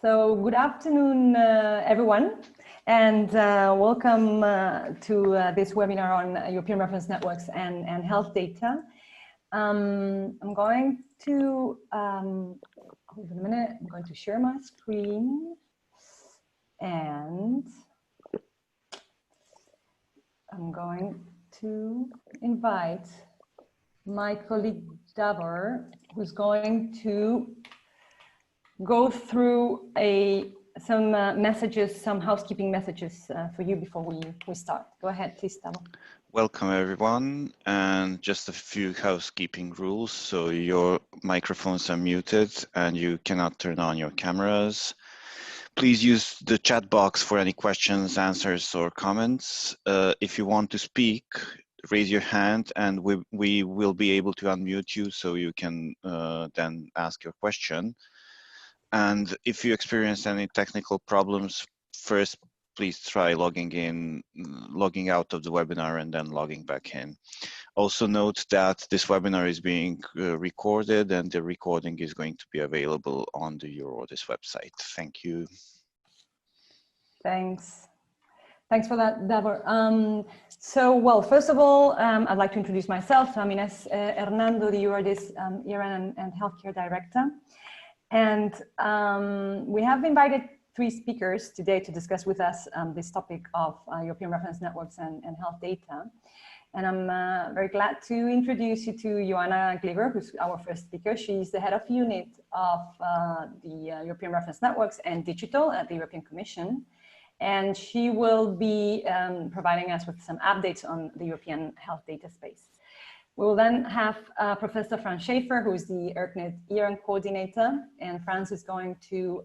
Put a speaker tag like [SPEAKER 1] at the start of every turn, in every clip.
[SPEAKER 1] So good afternoon, everyone, and welcome to this webinar on European reference networks and health data. I'm going to, hold on a minute, I'm going to share my screen, and I'm going to invite my colleague Davor, who's going to go through some messages, some housekeeping messages for you before we start. Go ahead, please, Davor.
[SPEAKER 2] Welcome everyone, and just a few housekeeping rules. So your microphones are muted and you cannot turn on your cameras. Please use the chat box for any questions, answers, or comments. If you want to speak, raise your hand and we will be able to unmute you so you can then ask your question. And if you experience any technical problems, first, please try logging out of the webinar and then logging back in. Also note that this webinar is being recorded and the recording is going to be available on the EURORDIS website. Thank you.
[SPEAKER 1] Thanks. Thanks for that, Davor. Well, first of all, I'd like to introduce myself. I'm Inés Hernando, the EURORDIS ERN and Healthcare Director. And we have invited 3 speakers today to discuss with us this topic of European reference networks and health data. And I'm very glad to introduce you to Joan Gligor, who's our first speaker. She's the head of unit of the European reference networks and digital at the European Commission. And she will be providing us with some updates on the European health data space. We will then have Professor Franz Schaefer, who is the ERkNet ERN Coordinator, and Franz is going to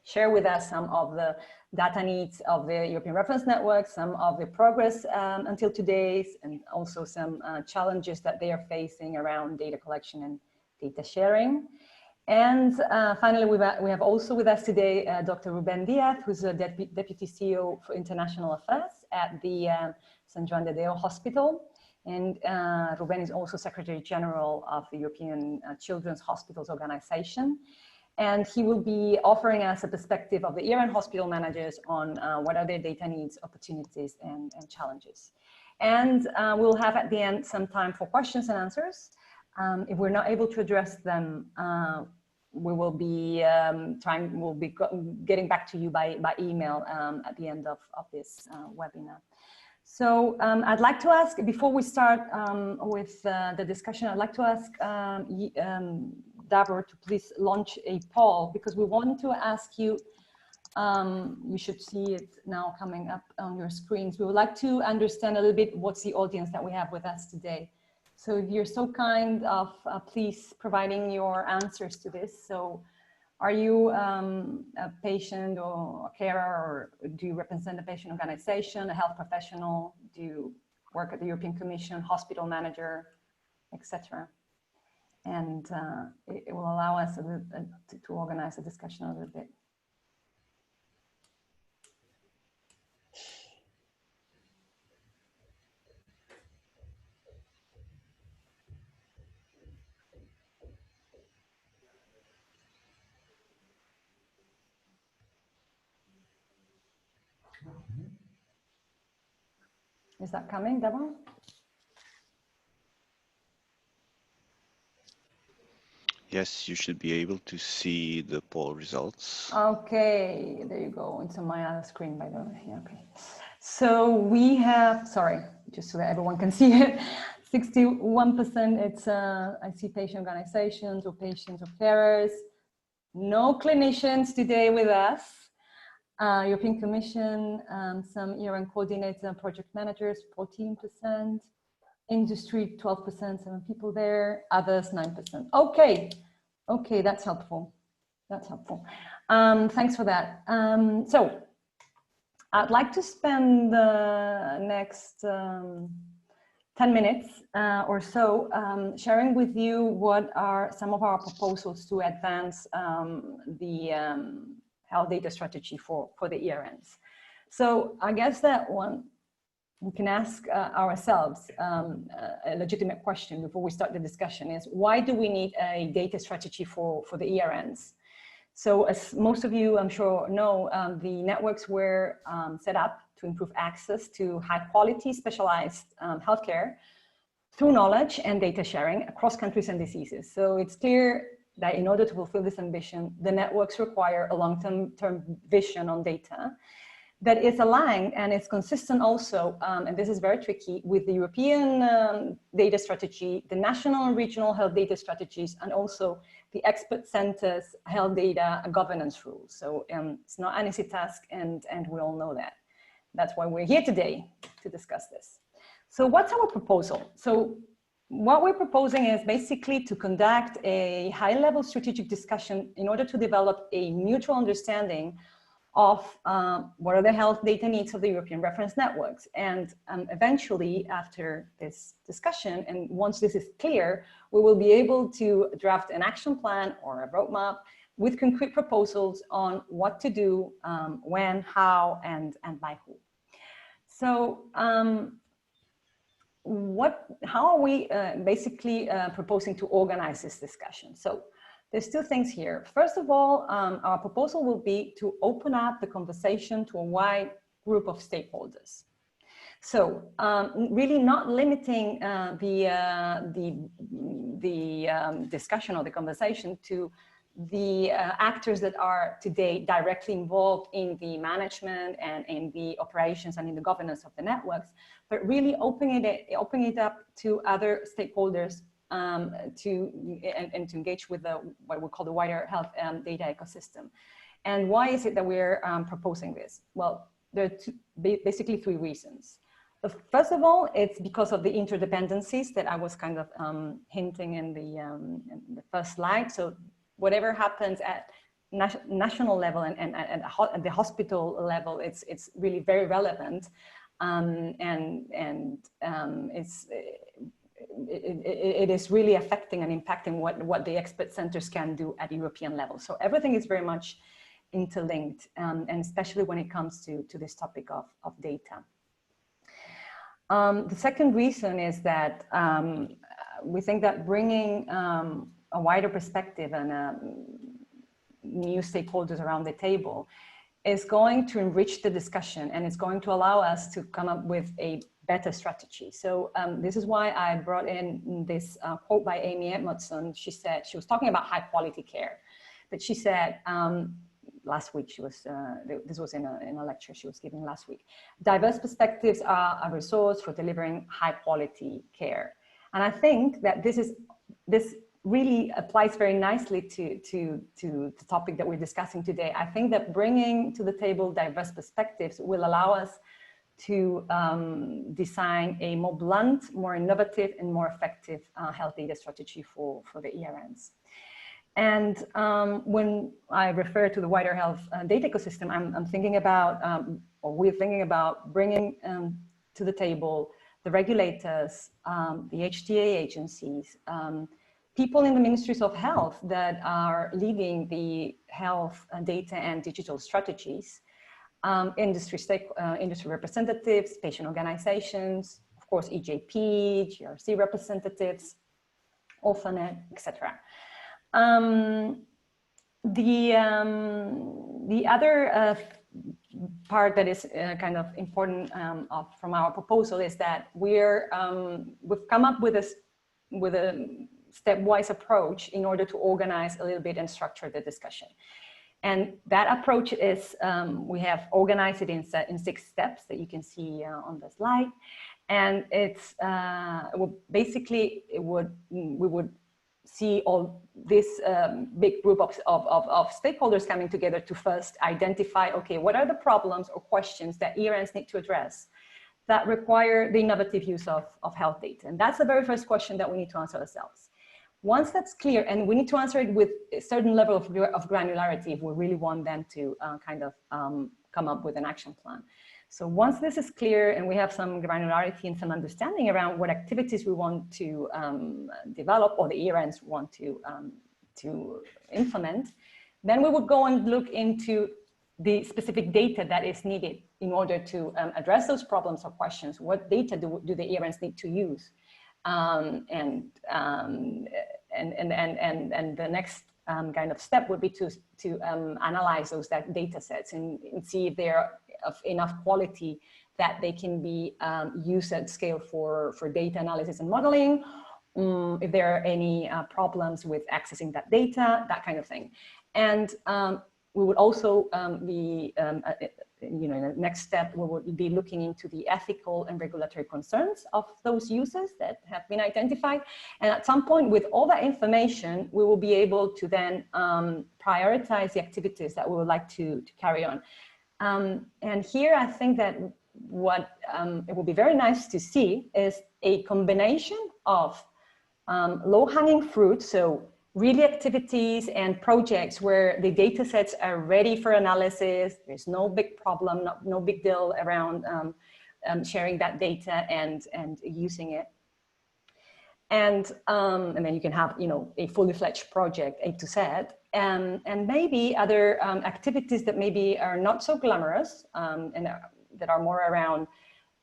[SPEAKER 1] share with us some of the data needs of the European reference network, some of the progress until today, and also some challenges that they are facing around data collection and data sharing. And finally, we have also with us today Dr. Ruben Diaz, who's a Deputy CEO for International Affairs at the Sant Joan de Déu Hospital. And Ruben is also Secretary General of the European Children's Hospitals Organization. And he will be offering us a perspective of the ERN hospital managers on what are their data needs, opportunities, and challenges. And we'll have at the end some time for questions and answers. If we're not able to address them, we will be getting back to you by email at the end of this webinar. So I'd like to ask, before we start with the discussion, I'd like to ask Davor to please launch a poll, because we want to ask you, you should see it now coming up on your screens. We would like to understand a little bit what's the audience that we have with us today. So if you're so kind of please providing your answers to this. So are you a patient or a carer, or do you represent a patient organization, a health professional? Do you work at the European Commission, hospital manager, etc.? And it will allow us to organize a discussion a little bit. Is that coming, Davor?
[SPEAKER 2] Yes, you should be able to see the poll results.
[SPEAKER 1] Okay, there you go. It's on my other screen, by the way. Yeah, okay. So we have, sorry, just so that everyone can see it, 61% it's I see patient organizations or patients or carers. No clinicians today with us. European Commission, some ERN coordinators and project managers, 14%. Industry, 12%, 7 people there. Others, 9%. Okay, okay, that's helpful. That's helpful. Thanks for that. So I'd like to spend the next 10 minutes or so sharing with you what are some of our proposals to advance the health data strategy for the ERNs. So I guess that we can ask ourselves a legitimate question before we start the discussion is, why do we need a data strategy for the ERNs? So as most of you, I'm sure, know, the networks were set up to improve access to high quality specialized healthcare through knowledge and data sharing across countries and diseases. So it's clear that in order to fulfill this ambition, the networks require a long-term vision on data that is aligned and is consistent also, and this is very tricky, with the European data strategy, the national and regional health data strategies, and also the expert centers health data governance rules. So it's not an easy task, and we all know that. That's why we're here today to discuss this. So what's our proposal? So what we're proposing is basically to conduct a high-level strategic discussion in order to develop a mutual understanding of what are the health data needs of the European reference networks. And eventually, after this discussion, and once this is clear, we will be able to draft an action plan or a roadmap with concrete proposals on what to do, when, how, and by who. So how are we basically proposing to organize this discussion? So there's two things here. First of all, our proposal will be to open up the conversation to a wide group of stakeholders. So really not limiting the discussion or the conversation to the actors that are today directly involved in the management and in the operations and in the governance of the networks, but really opening it up to other stakeholders to engage with what we call the wider health data ecosystem. And why is it that we're proposing this? Well, there are basically three reasons. First of all, it's because of the interdependencies that I was kind of hinting in the first slide. So whatever happens at national level and at the hospital level, it's really very relevant, it is really affecting and impacting what the expert centers can do at European level. So everything is very much interlinked, and especially when it comes to this topic of data. The second reason is that we think that bringing a wider perspective and new stakeholders around the table is going to enrich the discussion, and it's going to allow us to come up with a better strategy. So this is why I brought in this quote by Amy Edmondson. She said, she was talking about high quality care, but she said, last week, she was, this was in a lecture she was giving last week, diverse perspectives are a resource for delivering high quality care. And I think that this really applies very nicely to the topic that we're discussing today. I think that bringing to the table diverse perspectives will allow us to design a more blunt, more innovative, and more effective health data strategy for the ERNs. And when I refer to the wider health data ecosystem, I'm thinking about, or we're thinking about bringing to the table the regulators, the HTA agencies, people in the ministries of health that are leading the health data and digital strategies, industry representatives, patient organizations, of course, EJP, GRC representatives, Orphanet, etc. The other part that is kind of important from our proposal is that we've come up with a stepwise approach in order to organize a little bit and structure the discussion. And that approach is, we have organized it in 6 steps that you can see on the slide. And it's, basically, we would see all this big group of stakeholders coming together to first identify, okay, what are the problems or questions that ERNs need to address that require the innovative use of health data? And that's the very first question that we need to answer ourselves. Once that's clear, and we need to answer it with a certain level of granularity if we really want them to come up with an action plan. So once this is clear and we have some granularity and some understanding around what activities we want to develop or the ERNs want to implement, then we would go and look into the specific data that is needed in order to address those problems or questions. What data do the ERNs need to use? And the next kind of step would be to analyze those data sets and see if they're of enough quality that they can be used at scale for data analysis and modeling, if there are any problems with accessing that data, that kind of thing. And we would also be, in the next step, we would be looking into the ethical and regulatory concerns of those users that have been identified. And at some point, with all that information, we will be able to then prioritize the activities that we would like to carry on. And here, I think that what it would be very nice to see is a combination of low-hanging fruit, so really activities and projects where the data sets are ready for analysis. There's no big problem, no big deal around sharing that data and using it. And then you can have, a fully fledged project A to Z, and maybe other activities that maybe are not so glamorous and that are more around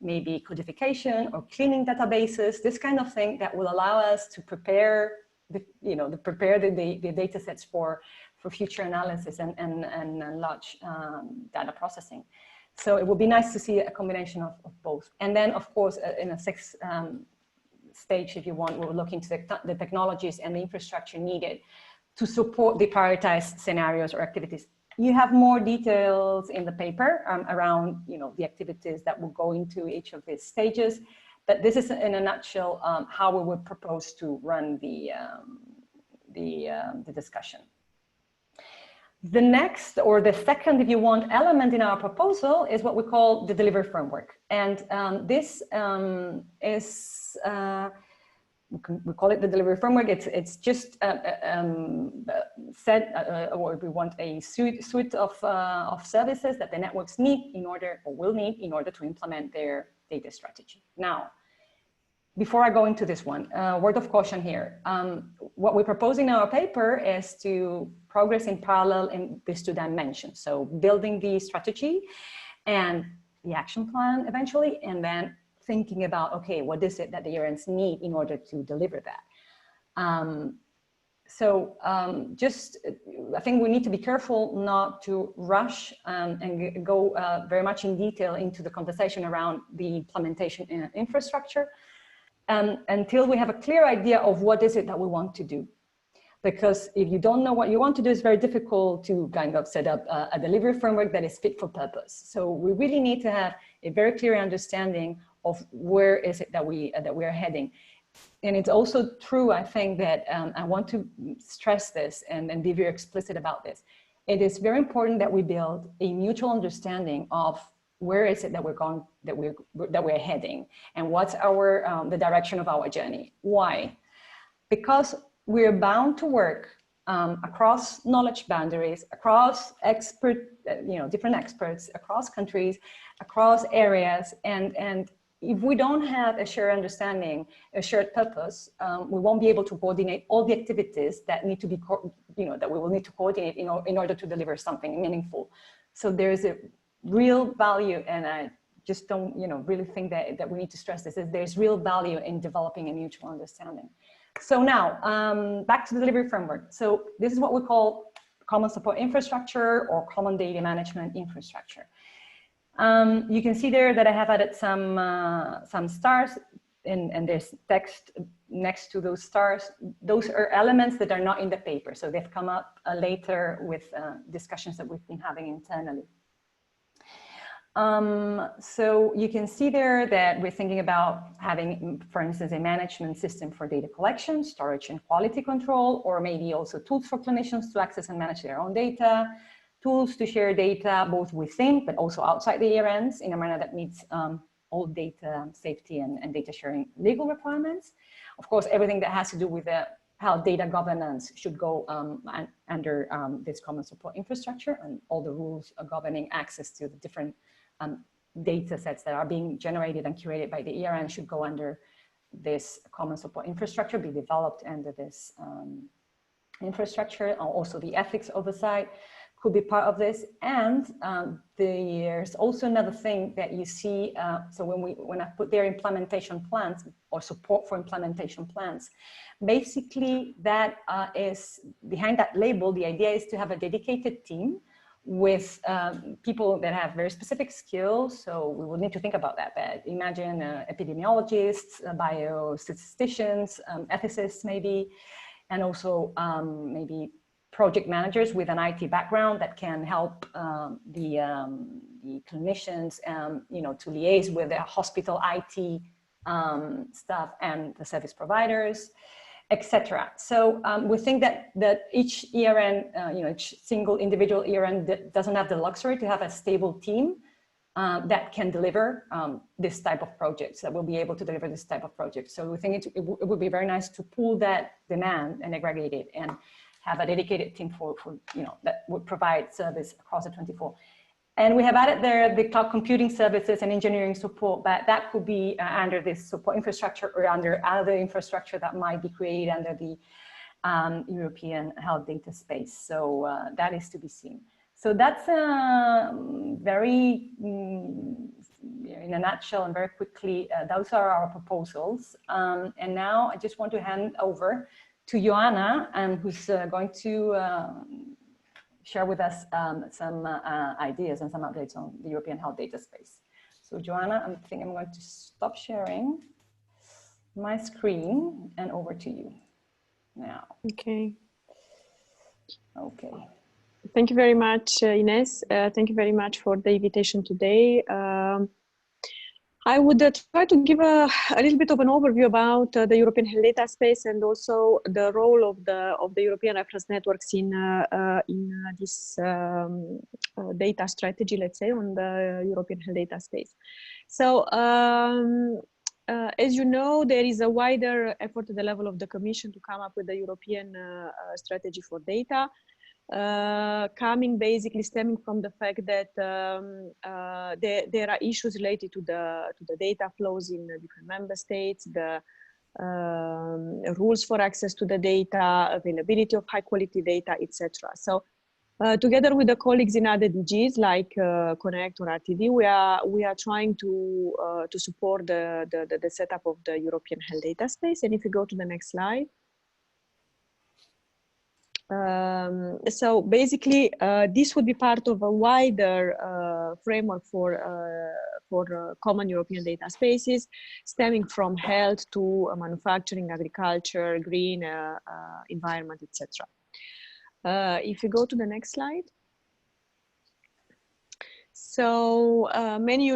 [SPEAKER 1] maybe codification or cleaning databases, this kind of thing that will allow us to prepare the data sets for future analysis and large data processing. So it would be nice to see a combination of both. And then, of course, in a sixth stage, if you want, we'll look into the technologies and the infrastructure needed to support the prioritized scenarios or activities. You have more details in the paper around, the activities that will go into each of these stages. But this is, in a nutshell, how we would propose to run the discussion. The next, or the second, if you want, element in our proposal is what we call the delivery framework. And this is, we call it the delivery framework. It's just or we want a suite of services that the networks need in order, or will need in order to implement their data strategy. Now, before I go into this one, word of caution here. What we propose in our paper is to progress in parallel in these two dimensions. So building the strategy and the action plan eventually, and then thinking about, okay, what is it that the ERNs need in order to deliver that? I think we need to be careful not to rush and go very much in detail into the conversation around the implementation in infrastructure until we have a clear idea of what is it that we want to do. Because if you don't know what you want to do, it's very difficult to kind of set up a delivery framework that is fit for purpose. So we really need to have a very clear understanding of where is it that we are heading. And it's also true, I think, that I want to stress this and be very explicit about this. It is very important that we build a mutual understanding of where is it that we're going, that we're heading, and what's our the direction of our journey. Why? Because we're bound to work across knowledge boundaries, across different experts, across countries, across areas, and if we don't have a shared understanding, a shared purpose, we won't be able to coordinate all the activities that need to be, that we will need to coordinate in order to deliver something meaningful. So there's a real value, and I just don't, really think that we need to stress this, is there's real value in developing a mutual understanding. So now, back to the delivery framework. So this is what we call common support infrastructure or common data management infrastructure. You can see there that I have added some stars, and there's text next to those stars. Those are elements that are not in the paper, so they've come up later with discussions that we've been having internally. So you can see there that we're thinking about having, for instance, a management system for data collection, storage, and quality control, or maybe also tools for clinicians to access and manage their own data, tools to share data both within but also outside the ERNs in a manner that meets all data safety and data sharing legal requirements. Of course, everything that has to do with how data governance should go under this common support infrastructure, and all the rules governing access to the different data sets that are being generated and curated by the ERN should go under this common support infrastructure, be developed under this infrastructure. Also the ethics oversight could be part of this. And there's also another thing that you see. So when I put their implementation plans or support for implementation plans, basically that is behind that label. The idea is to have a dedicated team with people that have very specific skills. So we will need to think about that. But imagine epidemiologists, biostatisticians, ethicists maybe, and also maybe project managers with an IT background that can help the clinicians, to liaise with their hospital IT staff and the service providers, etc. So we think that each ERN, each single individual ERN doesn't have the luxury to have a stable team that can deliver this type of projects, that will be able to deliver this type of projects. So we think it would be very nice to pool that demand and aggregate it and have a dedicated team for that would provide service across the 24. And we have added there the cloud computing services and engineering support, but that could be under this support infrastructure or under other infrastructure that might be created under the European health data space. So that is to be seen. So that's very, in a nutshell and very quickly, those are our proposals. And now I just want to hand over to Joanna, who's going to share with us some ideas and some updates on the European health data space. So Joanna, I think I'm going to stop sharing my screen and over to you now.
[SPEAKER 3] Okay.
[SPEAKER 1] Okay.
[SPEAKER 3] Thank you very much, Inés. Thank you very much for the invitation today. I would try to give a little bit of an overview about the European health data space and also the role of the European reference networks in this data strategy, let's say, on the European health data space. So, as you know, there is a wider effort at the level of the Commission to come up with the European strategy for data. Stemming from the fact that there are issues related to the data flows in different member states, the rules for access to the data, availability of high quality data, etc. So together with the colleagues in other DGs like Connect or RTD, we are trying to support the setup of the European health data space. And if you go to the next slide. So basically, this would be part of a wider framework for common European data spaces, stemming from health to manufacturing, agriculture, green, environment, etc. If you go to the next slide. So many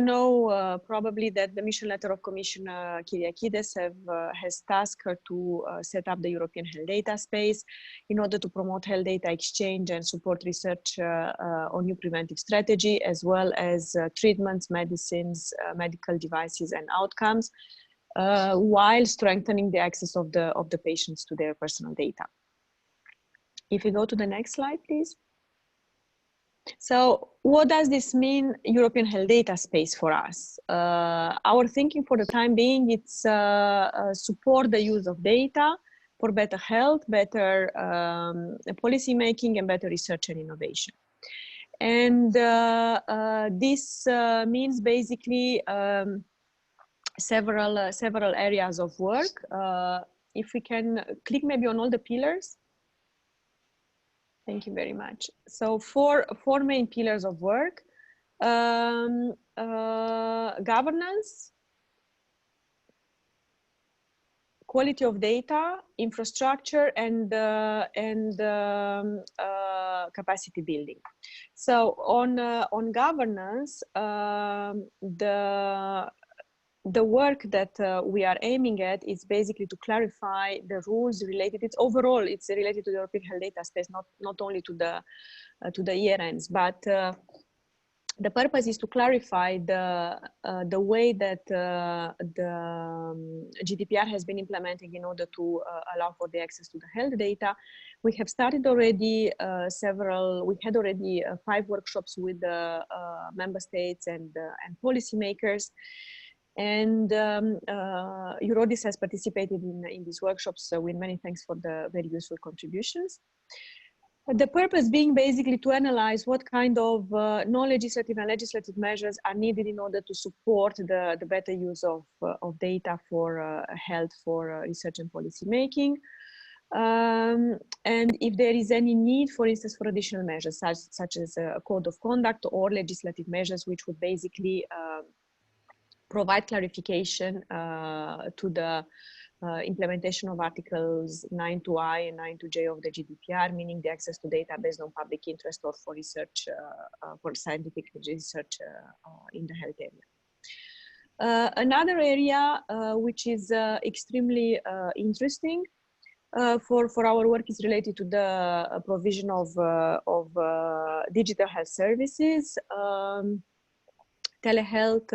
[SPEAKER 3] probably that the mission letter of Commissioner Kyriakides has tasked her to set up the European health data space in order to promote health data exchange and support research on new preventive strategy, as well as treatments, medicines, medical devices and outcomes, while strengthening the access of the patients to their personal data. If you go to the next slide, please. So what does this mean, European health data space for us? Our thinking for the time being, it's support the use of data for better health, better policy making and better research and innovation. And this means basically several areas of work. If we can click maybe on all the pillars. Thank you very much. So four main pillars of work: governance, quality of data, infrastructure, and capacity building. So on governance, the work that we are aiming at is basically to clarify the rules related. It's overall, it's related to the European health data space, not only to the ERNs, but the purpose is to clarify the way that the GDPR has been implemented in order to allow for the access to the health data. We have started already we had already 5 workshops with the member states and policymakers. And EURORDIS has participated in these workshops with many thanks for the very useful contributions. The purpose being basically to analyze what kind of non-legislative and legislative measures are needed in order to support the better use of data for health, for research and policy making. And if there is any need, for instance, for additional measures such as a code of conduct or legislative measures, which would basically provide clarification to the implementation of Articles 9.2i and 9.2j of the GDPR, meaning the access to data based on public interest or for research, for scientific research in the health area. Another area which is extremely interesting for our work is related to the provision of digital health services, telehealth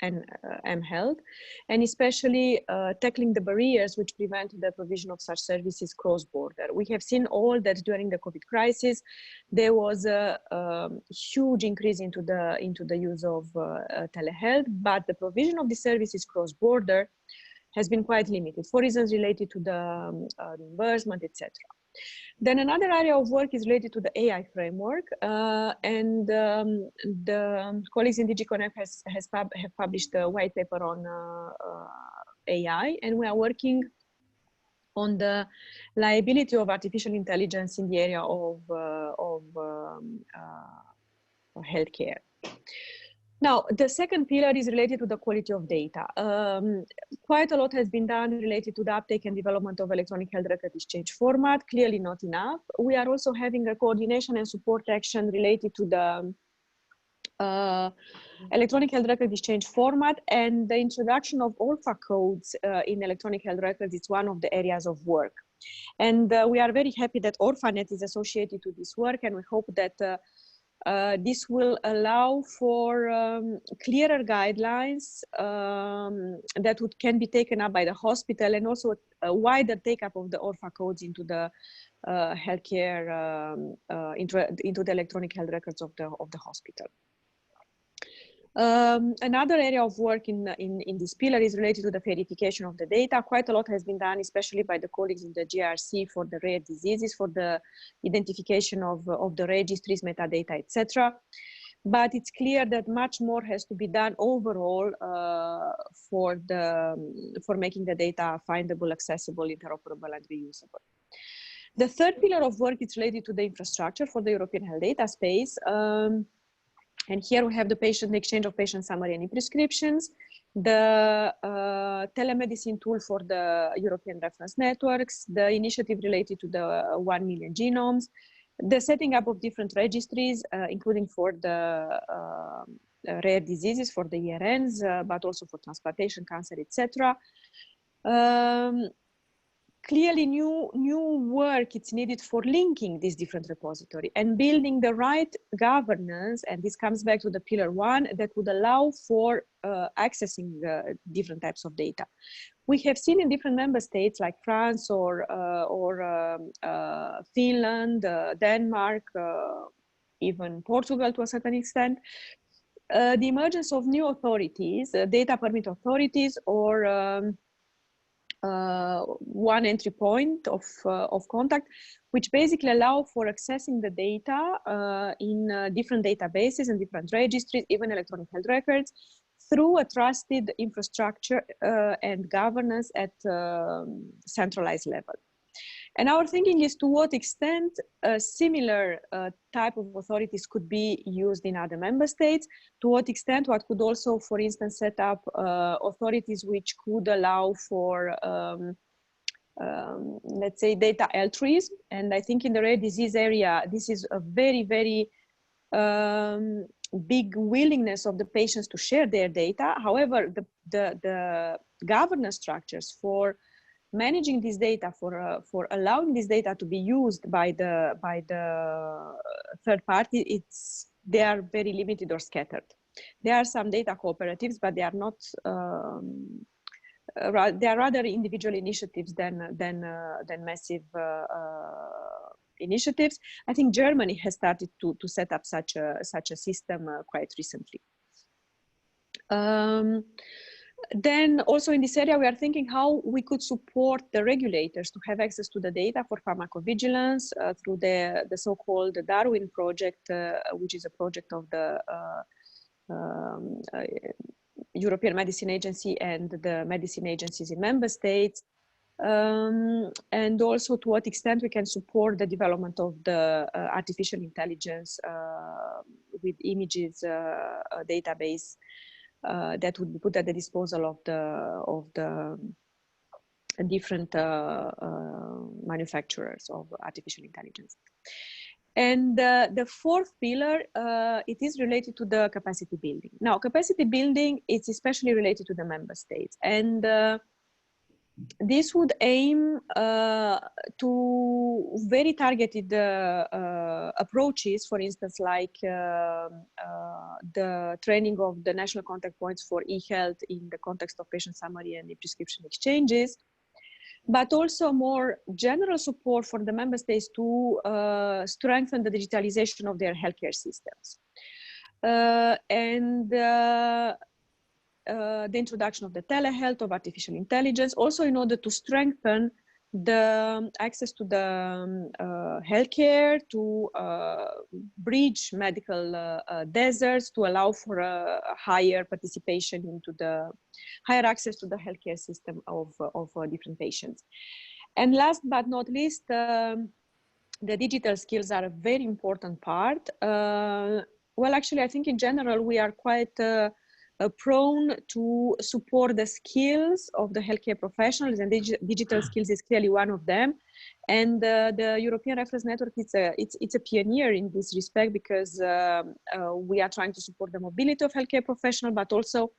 [SPEAKER 3] and mHealth, and especially tackling the barriers which prevent the provision of such services cross-border. We have seen all that during the COVID crisis, there was a huge increase into the use of telehealth, but the provision of the services cross-border has been quite limited for reasons related to the reimbursement, etc. Then another area of work is related to the AI framework, and the colleagues in DG Connect have published a white paper on AI, and we are working on the liability of artificial intelligence in the area of healthcare. Now, the second pillar is related to the quality of data. Quite a lot has been done related to the uptake and development of electronic health record exchange format, clearly not enough. We are also having a coordination and support action related to the electronic health record exchange format, and the introduction of ORFA codes in electronic health records is one of the areas of work. And we are very happy that ORFANet is associated to this work, and we hope that this will allow for clearer guidelines that can be taken up by the hospital, and also a wider take-up of the ORFA codes into the healthcare, into the electronic health records of the hospital. Another area of work in this pillar is related to the verification of the data. Quite a lot has been done, especially by the colleagues in the GRC, for the rare diseases, for the identification of the registries, metadata, etc. But it's clear that much more has to be done overall for making the data findable, accessible, interoperable, and reusable. The third pillar of work is related to the infrastructure for the European health data space. And here we have the exchange of patient summary and e-prescriptions, the telemedicine tool for the European reference networks, the initiative related to the 1 million genomes, the setting up of different registries, including for the rare diseases, for the ERNs, but also for transplantation, cancer, etc. Clearly, new work is needed for linking these different repositories and building the right governance, and this comes back to the pillar 1, that would allow for accessing different types of data. We have seen in different member states like France or Finland, Denmark, even Portugal to a certain extent, the emergence of new authorities, data permit authorities, or one entry point of contact, which basically allow for accessing the data in different databases and different registries, even electronic health records, through a trusted infrastructure and governance at centralized level. And our thinking is to what extent a similar type of authorities could be used in other member states, to what extent what could also, for instance, set up authorities which could allow for, let's say, data altruism. And I think in the rare disease area, this is a very, very big willingness of the patients to share their data. However, the governance structures for managing this data, for allowing this data to be used by the third party, they are very limited or scattered. There are some data cooperatives, but they are not. They are rather individual initiatives than massive initiatives. I think Germany has started to set up such a system quite recently. Then also in this area, we are thinking how we could support the regulators to have access to the data for pharmacovigilance through the so-called Darwin project, which is a project of the European Medicine Agency and the medicine agencies in member states. And also to what extent we can support the development of the artificial intelligence with images database that would be put at the disposal of the different manufacturers of artificial intelligence. And the fourth pillar, it is related to the capacity building. Now, capacity building is especially related to the member states, and this would aim to very targeted approaches, for instance, like the training of the national contact points for e-health in the context of patient summary and e-prescription exchanges, but also more general support for the member states to strengthen the digitalization of their healthcare systems. The introduction of the telehealth, of artificial intelligence, also in order to strengthen the access to the healthcare, to bridge medical deserts, to allow for a higher participation into the higher access to the healthcare system of different patients. And last but not least, the digital skills are a very important part. Well, actually, I think in general, we are quite prone to support the skills of the healthcare professionals, and digital skills is clearly one of them. And the European Reference Network, it's a pioneer in this respect, because we are trying to support the mobility of healthcare professionals, but also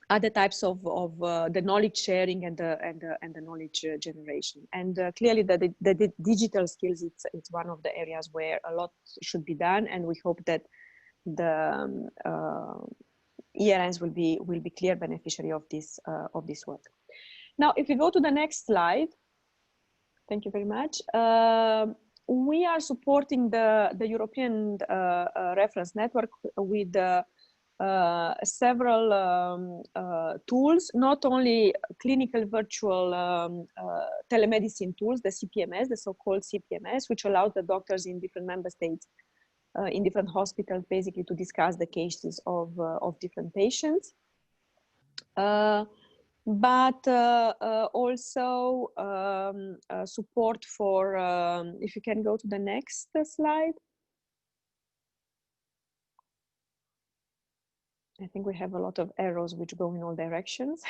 [SPEAKER 3] other types of the knowledge sharing and the knowledge generation. And clearly the digital skills, it's one of the areas where a lot should be done, and we hope that the ERNs will be clear beneficiary of this work. Now, if we go to the next slide, thank you very much. We are supporting the European Reference Network with several tools, not only clinical virtual telemedicine tools, the CPMS, the so-called CPMS, which allows the doctors in different member states, in different hospitals, basically to discuss the cases of different patients. But also support for, if you can go to the next slide. I think we have a lot of arrows which go in all directions.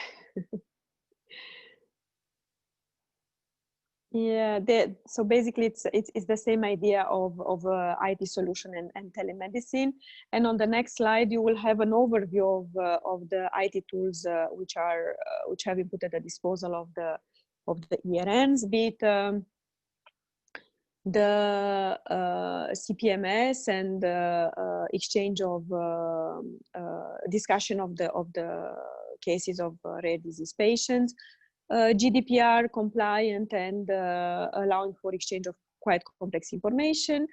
[SPEAKER 3] Yeah, so basically it's the same idea of IT solution and telemedicine. And on the next slide, you will have an overview of the IT tools which have been put at the disposal of the ERNs, be it the CPMS and exchange of discussion of the cases of rare disease patients, GDPR compliant and allowing for exchange of quite complex information,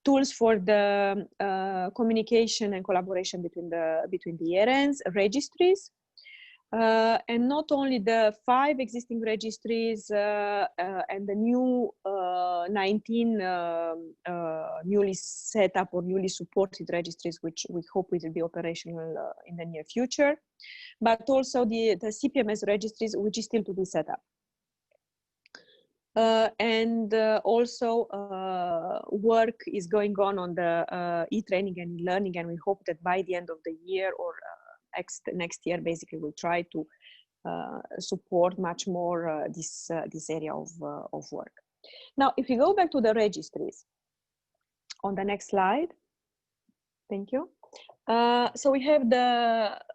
[SPEAKER 3] tools for the communication and collaboration between the ERNs, registries, and not only the 5 existing registries and the new 19 newly set up or newly supported registries, which we hope will be operational in the near future, but also the CPMS registries, which is still to be set up. And also work is going on the e-training and e-learning, and we hope that by the end of the year or next year, basically, we'll try to support much more this area of work. Now, if you go back to the registries on the next slide, thank you. So we have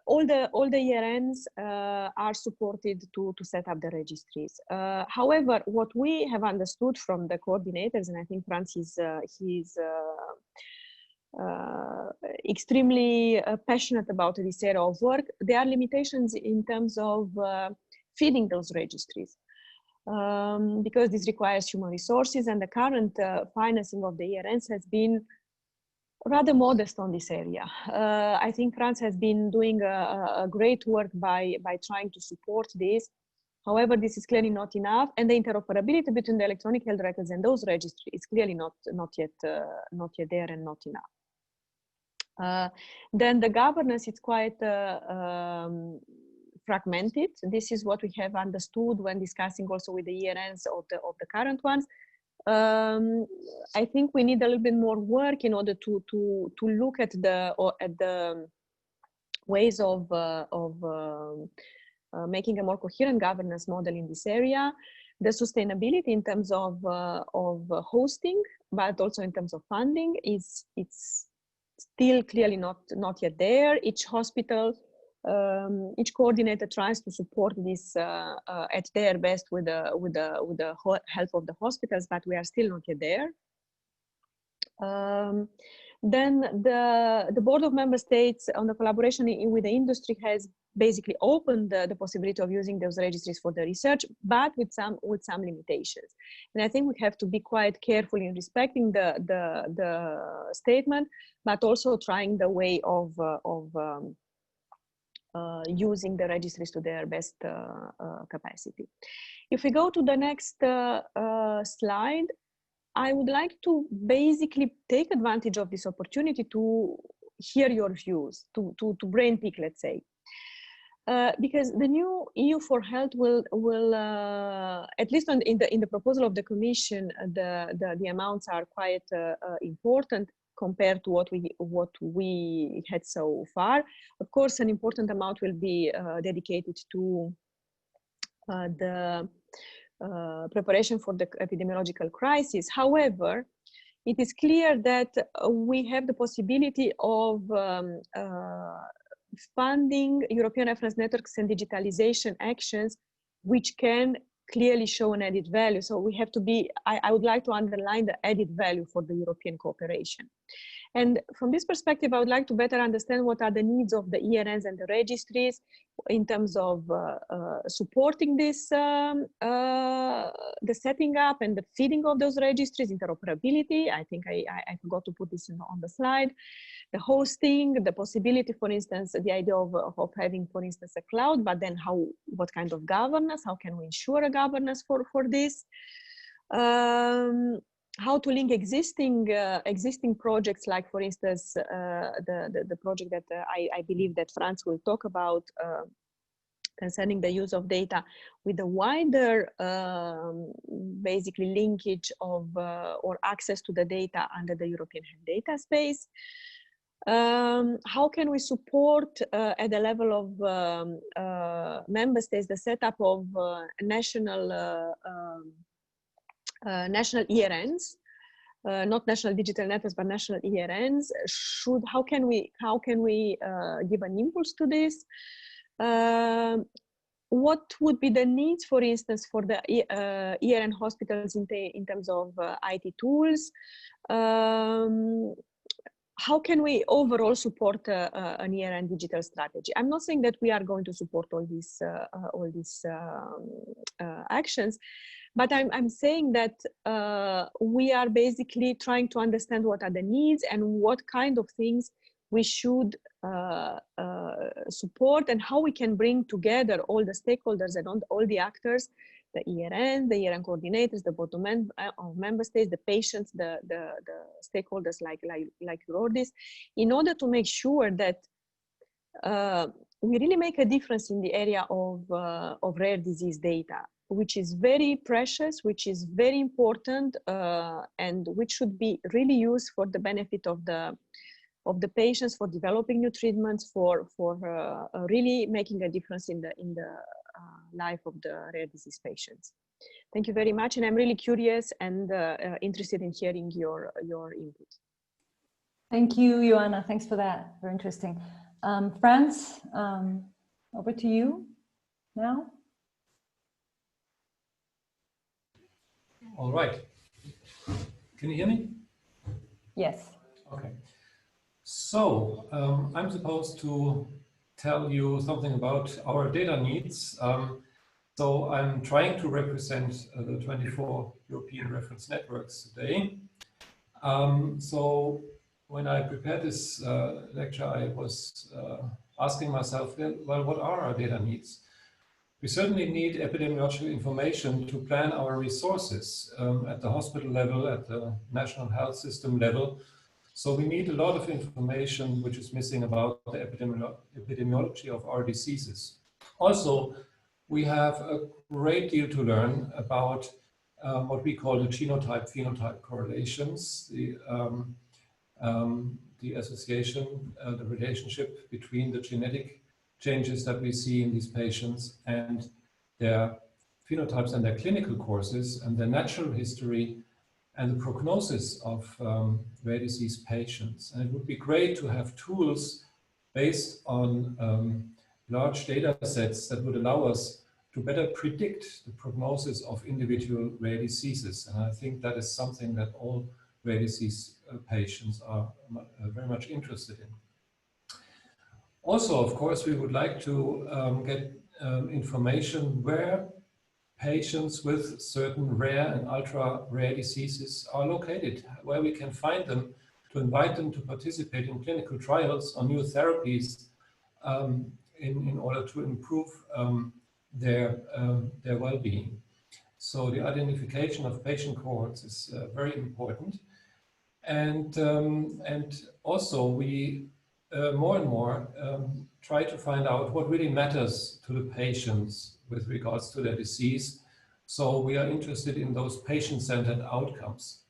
[SPEAKER 3] all the ERNs are supported to set up the registries. However, what we have understood from the coordinators, and I think Franz he's extremely passionate about this area of work, there are limitations in terms of feeding those registries. Because this requires human resources, and the current financing of the ERNs has been rather modest on this area. I think France has been doing a great work by trying to support this. However, this is clearly not enough, and the interoperability between the electronic health records and those registries is clearly not yet there and not enough. Then the governance is quite fragmented. This is what we have understood when discussing also with the ERNs of the current ones. I think we need a little bit more work in order to look at the ways of making a more coherent governance model in this area, the sustainability in terms of hosting, but also in terms of funding it's still clearly not yet there. Each hospital, each coordinator tries to support this at their best with the help of the hospitals, but we are still not yet there. Then the Board of Member States on the collaboration with the industry has basically opened the possibility of using those registries for the research, but with some limitations. And I think we have to be quite careful in respecting the statement, but also trying the way of using the registries to their best capacity. If we go to the next slide, I would like to basically take advantage of this opportunity to hear your views, to brain pick, let's say. Because the new EU for Health will at least in the proposal of the Commission, the amounts are quite important compared to what we had so far. Of course, an important amount will be dedicated to the preparation for the epidemiological crisis. However, it is clear that we have the possibility of funding European reference networks and digitalization actions, which can clearly show an added value. So we have to be, I would like to underline the added value for the European cooperation. And from this perspective, I would like to better understand what are the needs of the ERNs and the registries in terms of supporting this, the setting up and the feeding of those registries, interoperability. I think I forgot to put this on the slide. The hosting, the possibility, for instance, the idea of having, for instance, a cloud, but then what kind of governance, how can we ensure a governance for this? How to link existing projects, like, for instance, the project that I believe that Franz will talk about concerning the use of data, with a wider basically linkage of or access to the data under the European Health Data Space. How can we support at the level of member states the setup of national ERNs, not national digital networks, but national ERNs? How can we give an impulse to this? What would be the needs, for instance, for the ERN hospitals in terms of IT tools? How can we overall support an ERN digital strategy? I'm not saying that we are going to support all these actions, but I'm saying that we are basically trying to understand what are the needs and what kind of things we should support, and how we can bring together all the stakeholders and all the actors, the ERN, the ERN coordinators, the board of member states, the patients, the stakeholders like EURORDIS, in order to make sure that we really make a difference in the area of rare disease data, which is very precious, which is very important, and which should be really used for the benefit of the patients, for developing new treatments, for really making a difference in the life of the rare disease patients. Thank you very much, and I'm really curious and interested in hearing your input.
[SPEAKER 1] Thank you, Ioana. Thanks for that. Very interesting. Franz, over to you now.
[SPEAKER 4] All right. Can you hear me?
[SPEAKER 1] Yes.
[SPEAKER 4] Okay. So I'm supposed to tell you something about our data needs. So I'm trying to represent the 24 European reference networks today. So when I prepared this lecture, I was asking myself, well, what are our data needs? We certainly need epidemiological information to plan our resources at the hospital level, at the national health system level. So we need a lot of information which is missing about the epidemiology of our diseases. Also, we have a great deal to learn about what we call the genotype-phenotype correlations, the association, the relationship between the genetic changes that we see in these patients and their phenotypes and their clinical courses and their natural history and the prognosis of rare disease patients. And it would be great to have tools based on large data sets that would allow us to better predict the prognosis of individual rare diseases. And I think that is something that all rare disease patients are very much interested in. Also, of course, we would like to get information where patients with certain rare and ultra rare diseases are located, where we can find them to invite them to participate in clinical trials on new therapies in order to improve their well-being. So the identification of patient cohorts is very important. And also we more and more try to find out what really matters to the patients with regards to their disease. So we are interested in those patient-centered outcomes.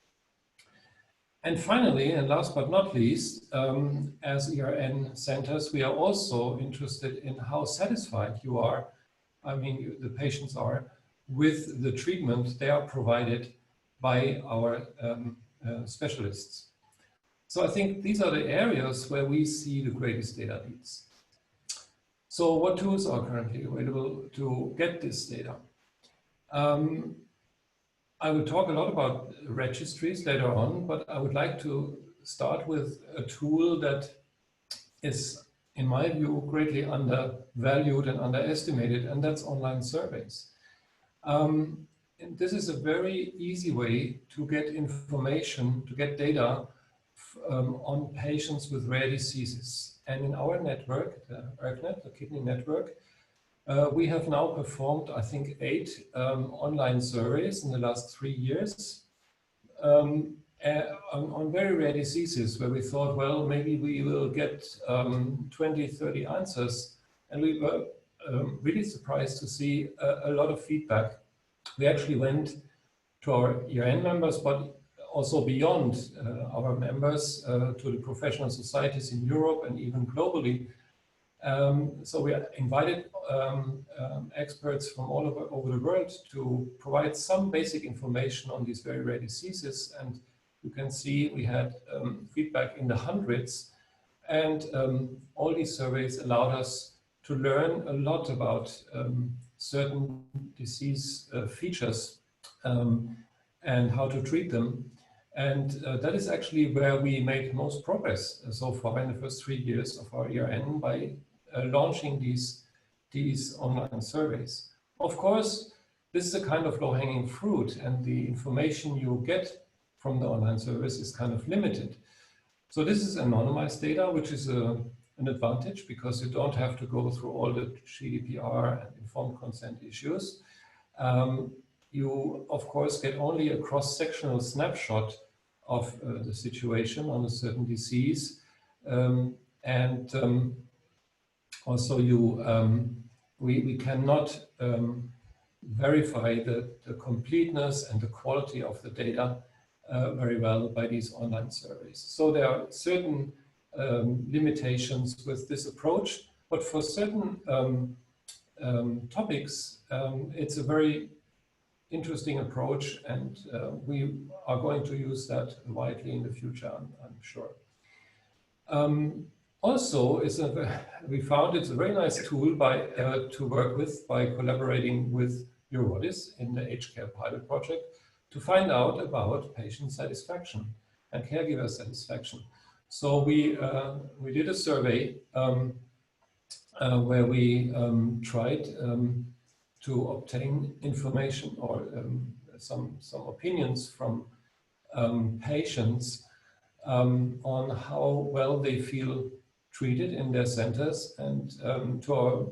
[SPEAKER 4] And finally, and last but not least, as ERN centers, we are also interested in how satisfied you are, the patients are, with the treatment they are provided by our specialists. So I think these are the areas where we see the greatest data needs. So what tools are currently available to get this data? I will talk a lot about registries later on, but I would like to start with a tool that is, in my view, greatly undervalued and underestimated, and that's online surveys. And this is a very easy way to get information, to get data on patients with rare diseases. And in our network, the ErkNet, the kidney network, we have now performed, I think, 8 online surveys in the last 3 years on very rare diseases where we thought, well, maybe we will get 20, 30 answers. And we were really surprised to see a lot of feedback. We actually went to our ERN members, but also beyond our members, to the professional societies in Europe and even globally. So we invited experts from all over the world to provide some basic information on these very rare diseases. And you can see we had feedback in the hundreds. And all these surveys allowed us to learn a lot about certain disease features and how to treat them. And that is actually where we made most progress so far in the first 3 years of our ERN by launching these online surveys. Of course, this is a kind of low-hanging fruit, and the information you get from the online service is kind of limited. So this is anonymized data, which is an advantage because you don't have to go through all the GDPR and informed consent issues. You, of course, get only a cross-sectional snapshot of the situation on a certain disease. Also, we cannot verify the completeness and the quality of the data very well by these online surveys. So there are certain limitations with this approach, but for certain topics, it's a very interesting approach, and we are going to use that widely in the future, I'm sure. Also, we found it's a very nice tool to work with by collaborating with EURORDIS in the HCare pilot project to find out about patient satisfaction and caregiver satisfaction. So we did a survey where we tried to obtain information or some opinions from patients on how well they feel treated in their centers. And to our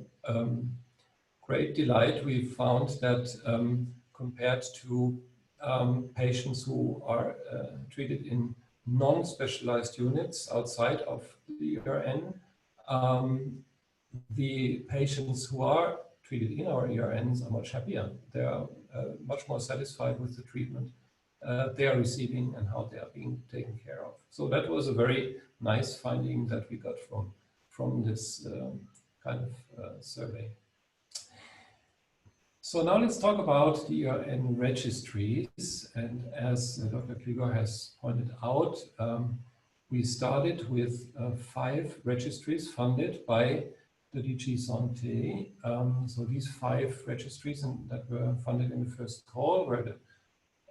[SPEAKER 4] great delight, we found that compared to patients who are treated in non-specialized units outside of the ERN, the patients who are treated in our ERNs are much happier. They are much more satisfied with the treatment they are receiving and how they are being taken care of. So that was a very nice finding that we got from this kind of survey. So now let's talk about the ERN registries. And as Dr. Gligor has pointed out, we started with 5 registries funded by the DG Santé. So these 5 registries that were funded in the first call were the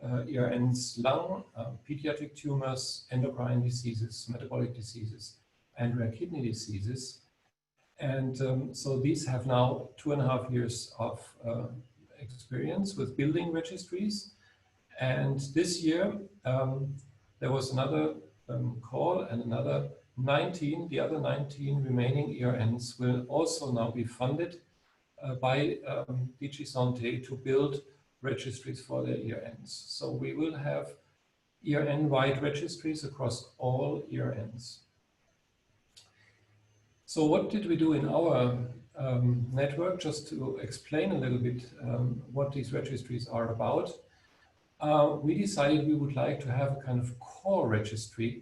[SPEAKER 4] ERNs lung, pediatric tumors, endocrine diseases, metabolic diseases, and rare kidney diseases. And so these have now 2.5 years of experience with building registries. And this year, there was another call, and another 19, the other 19 remaining ERNs will also now be funded by DG Santé to build registries for their ERNs. So we will have ERN-wide registries across all ERNs. So what did we do in our network, just to explain a little bit what these registries are about? We decided we would like to have a kind of core registry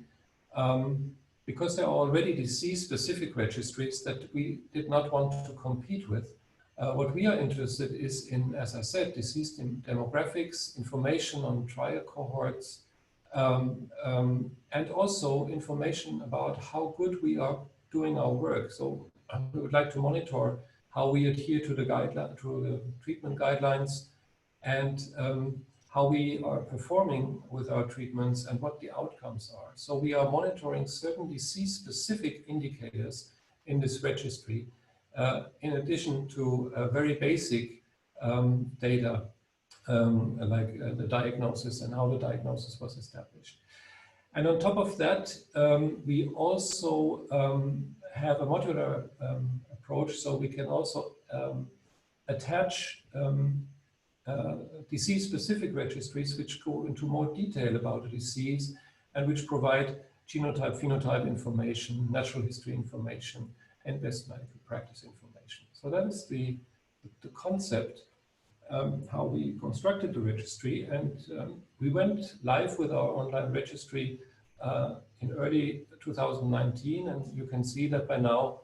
[SPEAKER 4] because there are already disease-specific registries that we did not want to compete with. What we are interested is in, as I said, disease demographics, information on trial cohorts, and also information about how good we are doing our work. So we would like to monitor how we adhere to the treatment guidelines, and how we are performing with our treatments and what the outcomes are. So we are monitoring certain disease-specific indicators in this registry, in addition to very basic data like the diagnosis and how the diagnosis was established. And on top of that, we also have a modular approach, so we can also attach disease-specific registries which go into more detail about the disease and which provide genotype, phenotype information, natural history information, and best medical practice information. So that is the concept, how we constructed the registry. And we went live with our online registry in early 2019, and you can see that by now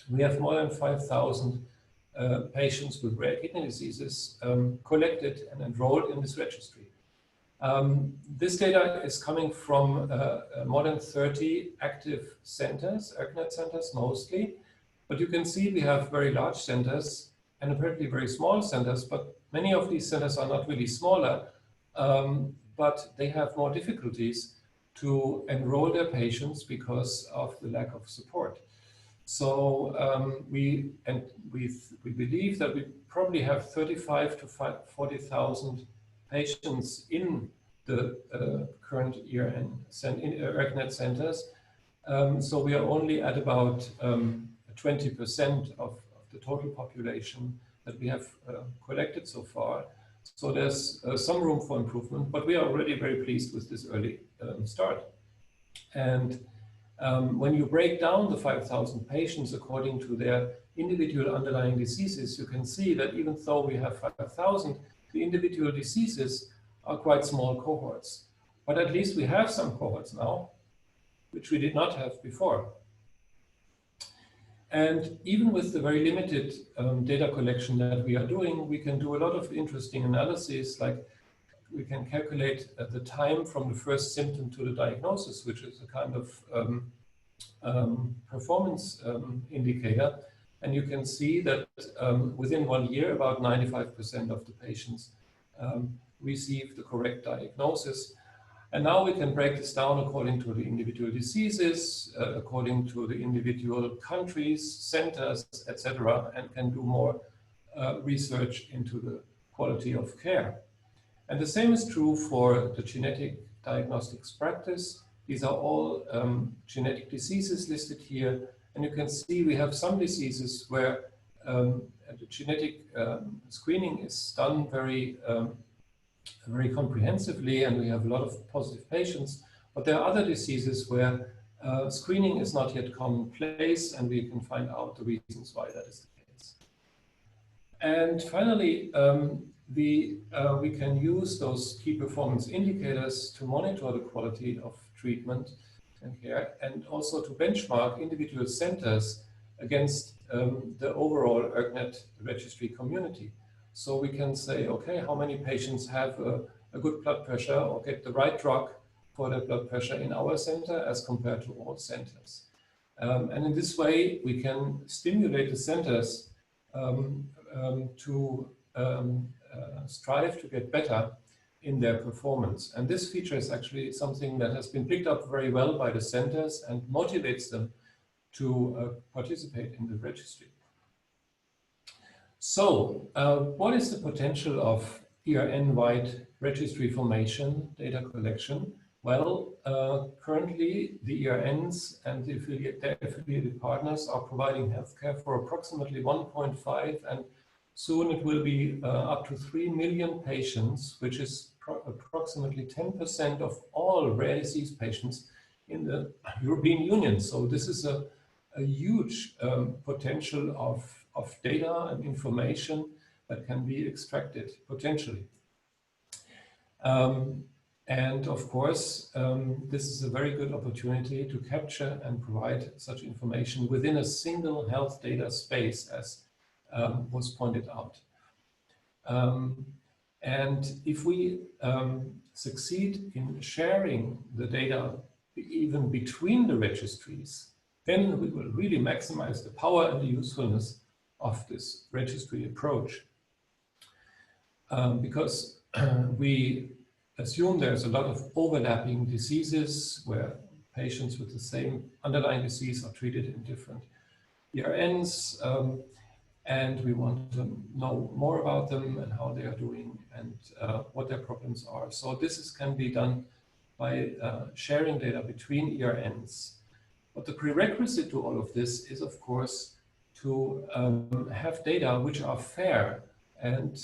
[SPEAKER 4] we have more than 5,000 patients with rare kidney diseases collected and enrolled in this registry. This data is coming from more than 30 active centers, ErkNet centers mostly, but you can see we have very large centers and apparently very small centers, but many of these centers are not really smaller, but they have more difficulties to enroll their patients because of the lack of support. So we believe that we probably have 35 to 40,000 patients in the current ERkNet centers. So we are only at about 20% of the total population that we have collected so far. So there's some room for improvement, but we are already very pleased with this early start. And when you break down the 5,000 patients according to their individual underlying diseases, you can see that even though we have 5,000, the individual diseases are quite small cohorts. But at least we have some cohorts now, which we did not have before. And even with the very limited data collection that we are doing, we can do a lot of interesting analysis, like we can calculate the time from the first symptom to the diagnosis, which is a kind of performance indicator. And you can see that within 1 year, about 95% of the patients receive the correct diagnosis. And now we can break this down according to the individual diseases, according to the individual countries, centers, etc., and can do more research into the quality of care. And the same is true for the genetic diagnostics practice. These are all genetic diseases listed here. And you can see we have some diseases where the genetic screening is done very comprehensively, and we have a lot of positive patients. But there are other diseases where screening is not yet commonplace, and we can find out the reasons why that is the case. And finally, we can use those key performance indicators to monitor the quality of treatment and care, and also to benchmark individual centers against the overall ErkNet registry community. So we can say, okay, how many patients have a good blood pressure or get the right drug for their blood pressure in our center as compared to all centers. And in this way, we can stimulate the centers to strive to get better in their performance. And this feature is actually something that has been picked up very well by the centers and motivates them to participate in the registry. So what is the potential of ERN-wide registry formation, data collection? Well, currently the ERNs and their affiliated partners are providing healthcare for approximately 1.5 and soon it will be up to 3 million patients, which is approximately 10% of all rare disease patients in the European Union. So this is a huge potential of data and information that can be extracted potentially. And of course, this is a very good opportunity to capture and provide such information within a single health data space, as was pointed out. And if we succeed in sharing the data even between the registries, then we will really maximize the power and the usefulness of this registry approach. Because we assume there's a lot of overlapping diseases where patients with the same underlying disease are treated in different ERNs, and we want to know more about them and how they are doing and what their problems are. So this can be done by sharing data between ERNs. But the prerequisite to all of this is, of course, to have data which are fair. And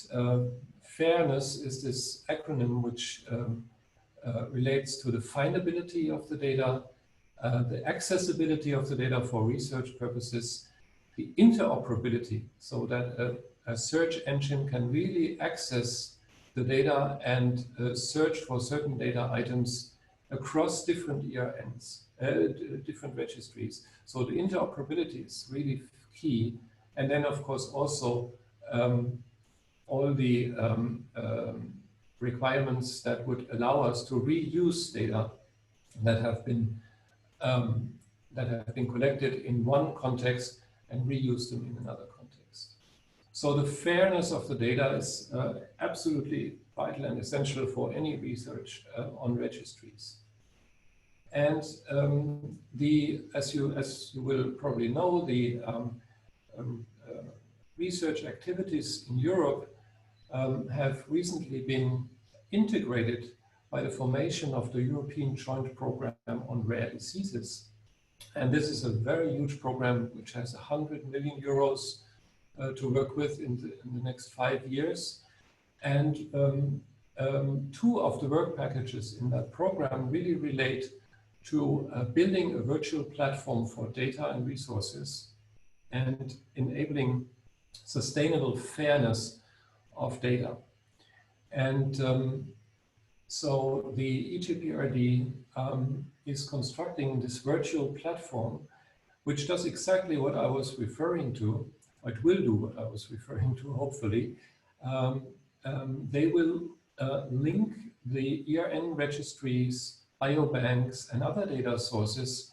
[SPEAKER 4] fairness is this acronym which relates to the findability of the data, the accessibility of the data for research purposes, the interoperability, so that a search engine can really access the data and search for certain data items across different ERNs, different registries. So the interoperability is really key. And then, of course, also all the requirements that would allow us to reuse data that have been collected in one context and reuse them in another context. So the fairness of the data is absolutely vital and essential for any research on registries. And as you will probably know, the research activities in Europe have recently been integrated by the formation of the European Joint Program on Rare Diseases. And this is a very huge program which has 100 million euros to work with in the next 5 years. And 2 of the work packages in that program really relate to building a virtual platform for data and resources and enabling sustainable fairness of data. And so the EJPRD is constructing this virtual platform, which does exactly what I was referring to. It will do what I was referring to, hopefully. They will link the ERN registries, biobanks, and other data sources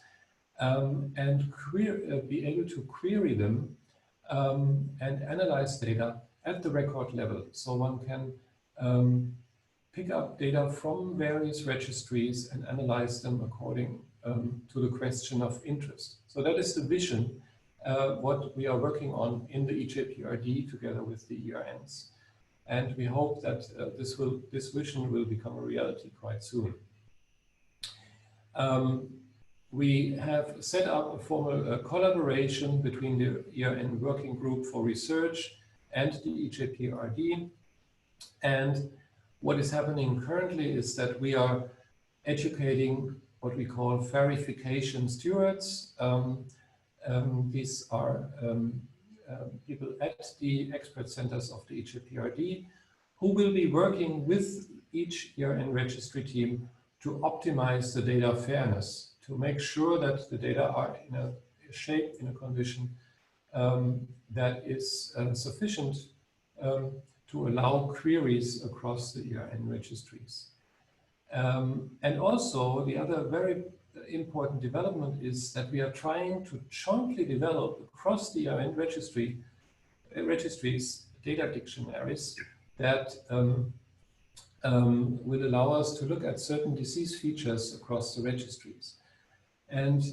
[SPEAKER 4] and be able to query them and analyze data at the record level. So one can pick up data from various registries and analyze them according to the question of interest. So that is the vision, what we are working on in the EJPRD together with the ERNs. And we hope that this vision will become a reality quite soon. We have set up a formal collaboration between the ERN Working Group for Research and the EJPRD. And what is happening currently is that we are educating what we call verification stewards. These are people at the expert centers of the EJPRD who will be working with each ERN registry team to optimize the data fairness, to make sure that the data are in a shape, in a condition that is sufficient to allow queries across the ERN registries. And also, the other very important development is that we are trying to jointly develop across the ERN registries data dictionaries that will allow us to look at certain disease features across the registries. And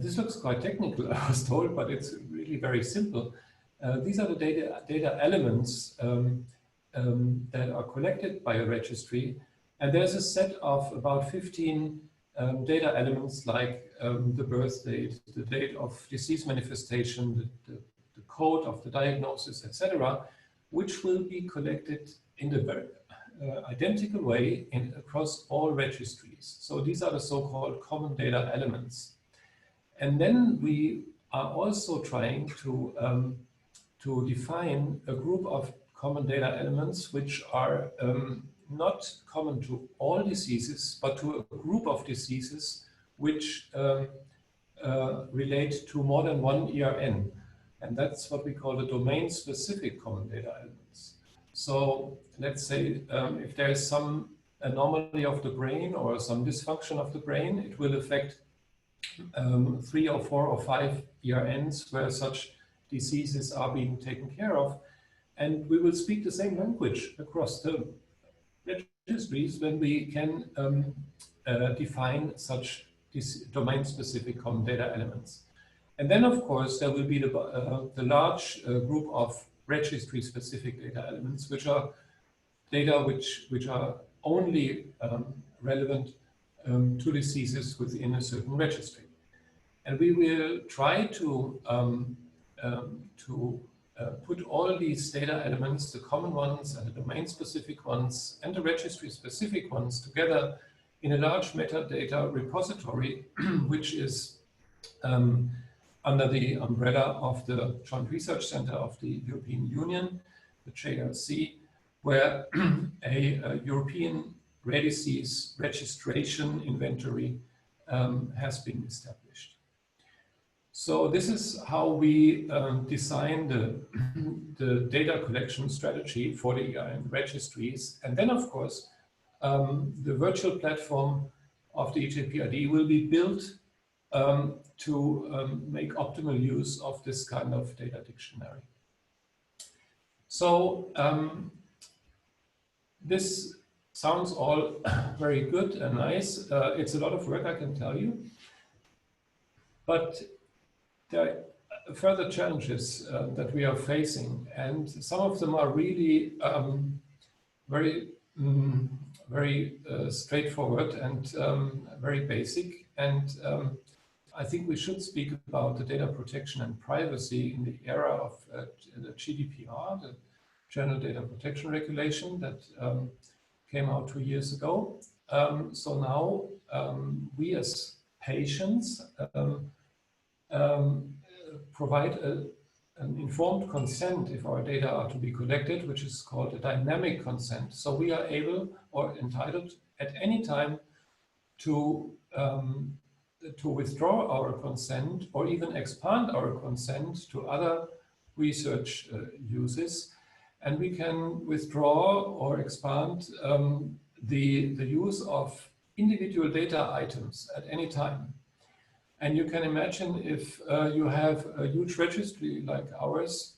[SPEAKER 4] this looks quite technical, I was told, but it's really very simple. These are the data elements that are collected by a registry. And there's a set of about 15 data elements like the birth date, the date of disease manifestation, the code of the diagnosis, etc., which will be collected in the very identical way across all registries. So these are the so-called common data elements. And then we are also trying to define a group of common data elements which are not common to all diseases, but to a group of diseases which relate to more than one ERN. And that's what we call the domain-specific common data elements. So let's say if there is some anomaly of the brain or some dysfunction of the brain, it will affect 3 or 4 or 5 ERNs where such diseases are being taken care of. And we will speak the same language across the registries when we can define such domain-specific common data elements. And then, of course, there will be the large group of registry-specific data elements, which are data which are only relevant to diseases within a certain registry. And we will try to put all these data elements, the common ones and the domain-specific ones and the registry-specific ones together in a large metadata repository, which is under the umbrella of the Joint Research Center of the European Union, the JRC, where a European rare disease registration inventory has been established. So this is how we design the data collection strategy for the ERN registries. And then, of course, the virtual platform of the EJPRD will be built to make optimal use of this kind of data dictionary. So this sounds all very good and nice. It's a lot of work, I can tell you. But there are further challenges that we are facing, and some of them are really very straightforward and very basic. And I think we should speak about the data protection and privacy in the era of the GDPR, the General Data Protection Regulation that came out 2 years ago. So now we as patients provide an informed consent if our data are to be collected, which is called a dynamic consent. So we are able or entitled at any time to withdraw our consent or even expand our consent to other research uses. And we can withdraw or expand the use of individual data items at any time. And you can imagine if you have a huge registry like ours,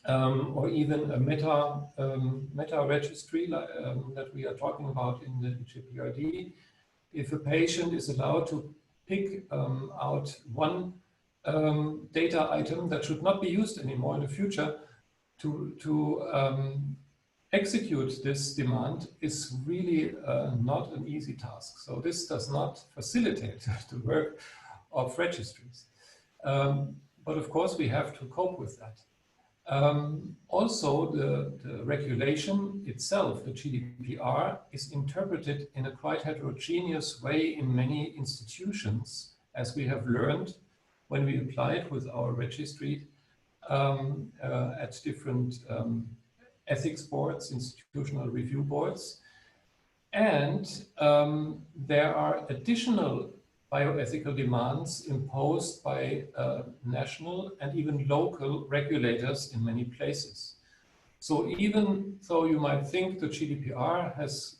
[SPEAKER 4] or even a meta registry that we are talking about in the EJPRD, if a patient is allowed to pick out one data item that should not be used anymore in the future to execute this demand is really not an easy task. So this does not facilitate the work of registries. But of course, we have to cope with that. Also, the regulation itself, the GDPR, is interpreted in a quite heterogeneous way in many institutions, as we have learned when we applied with our registry at different ethics boards, institutional review boards. And there are additional bioethical demands imposed by national and even local regulators in many places. So even though you might think the GDPR is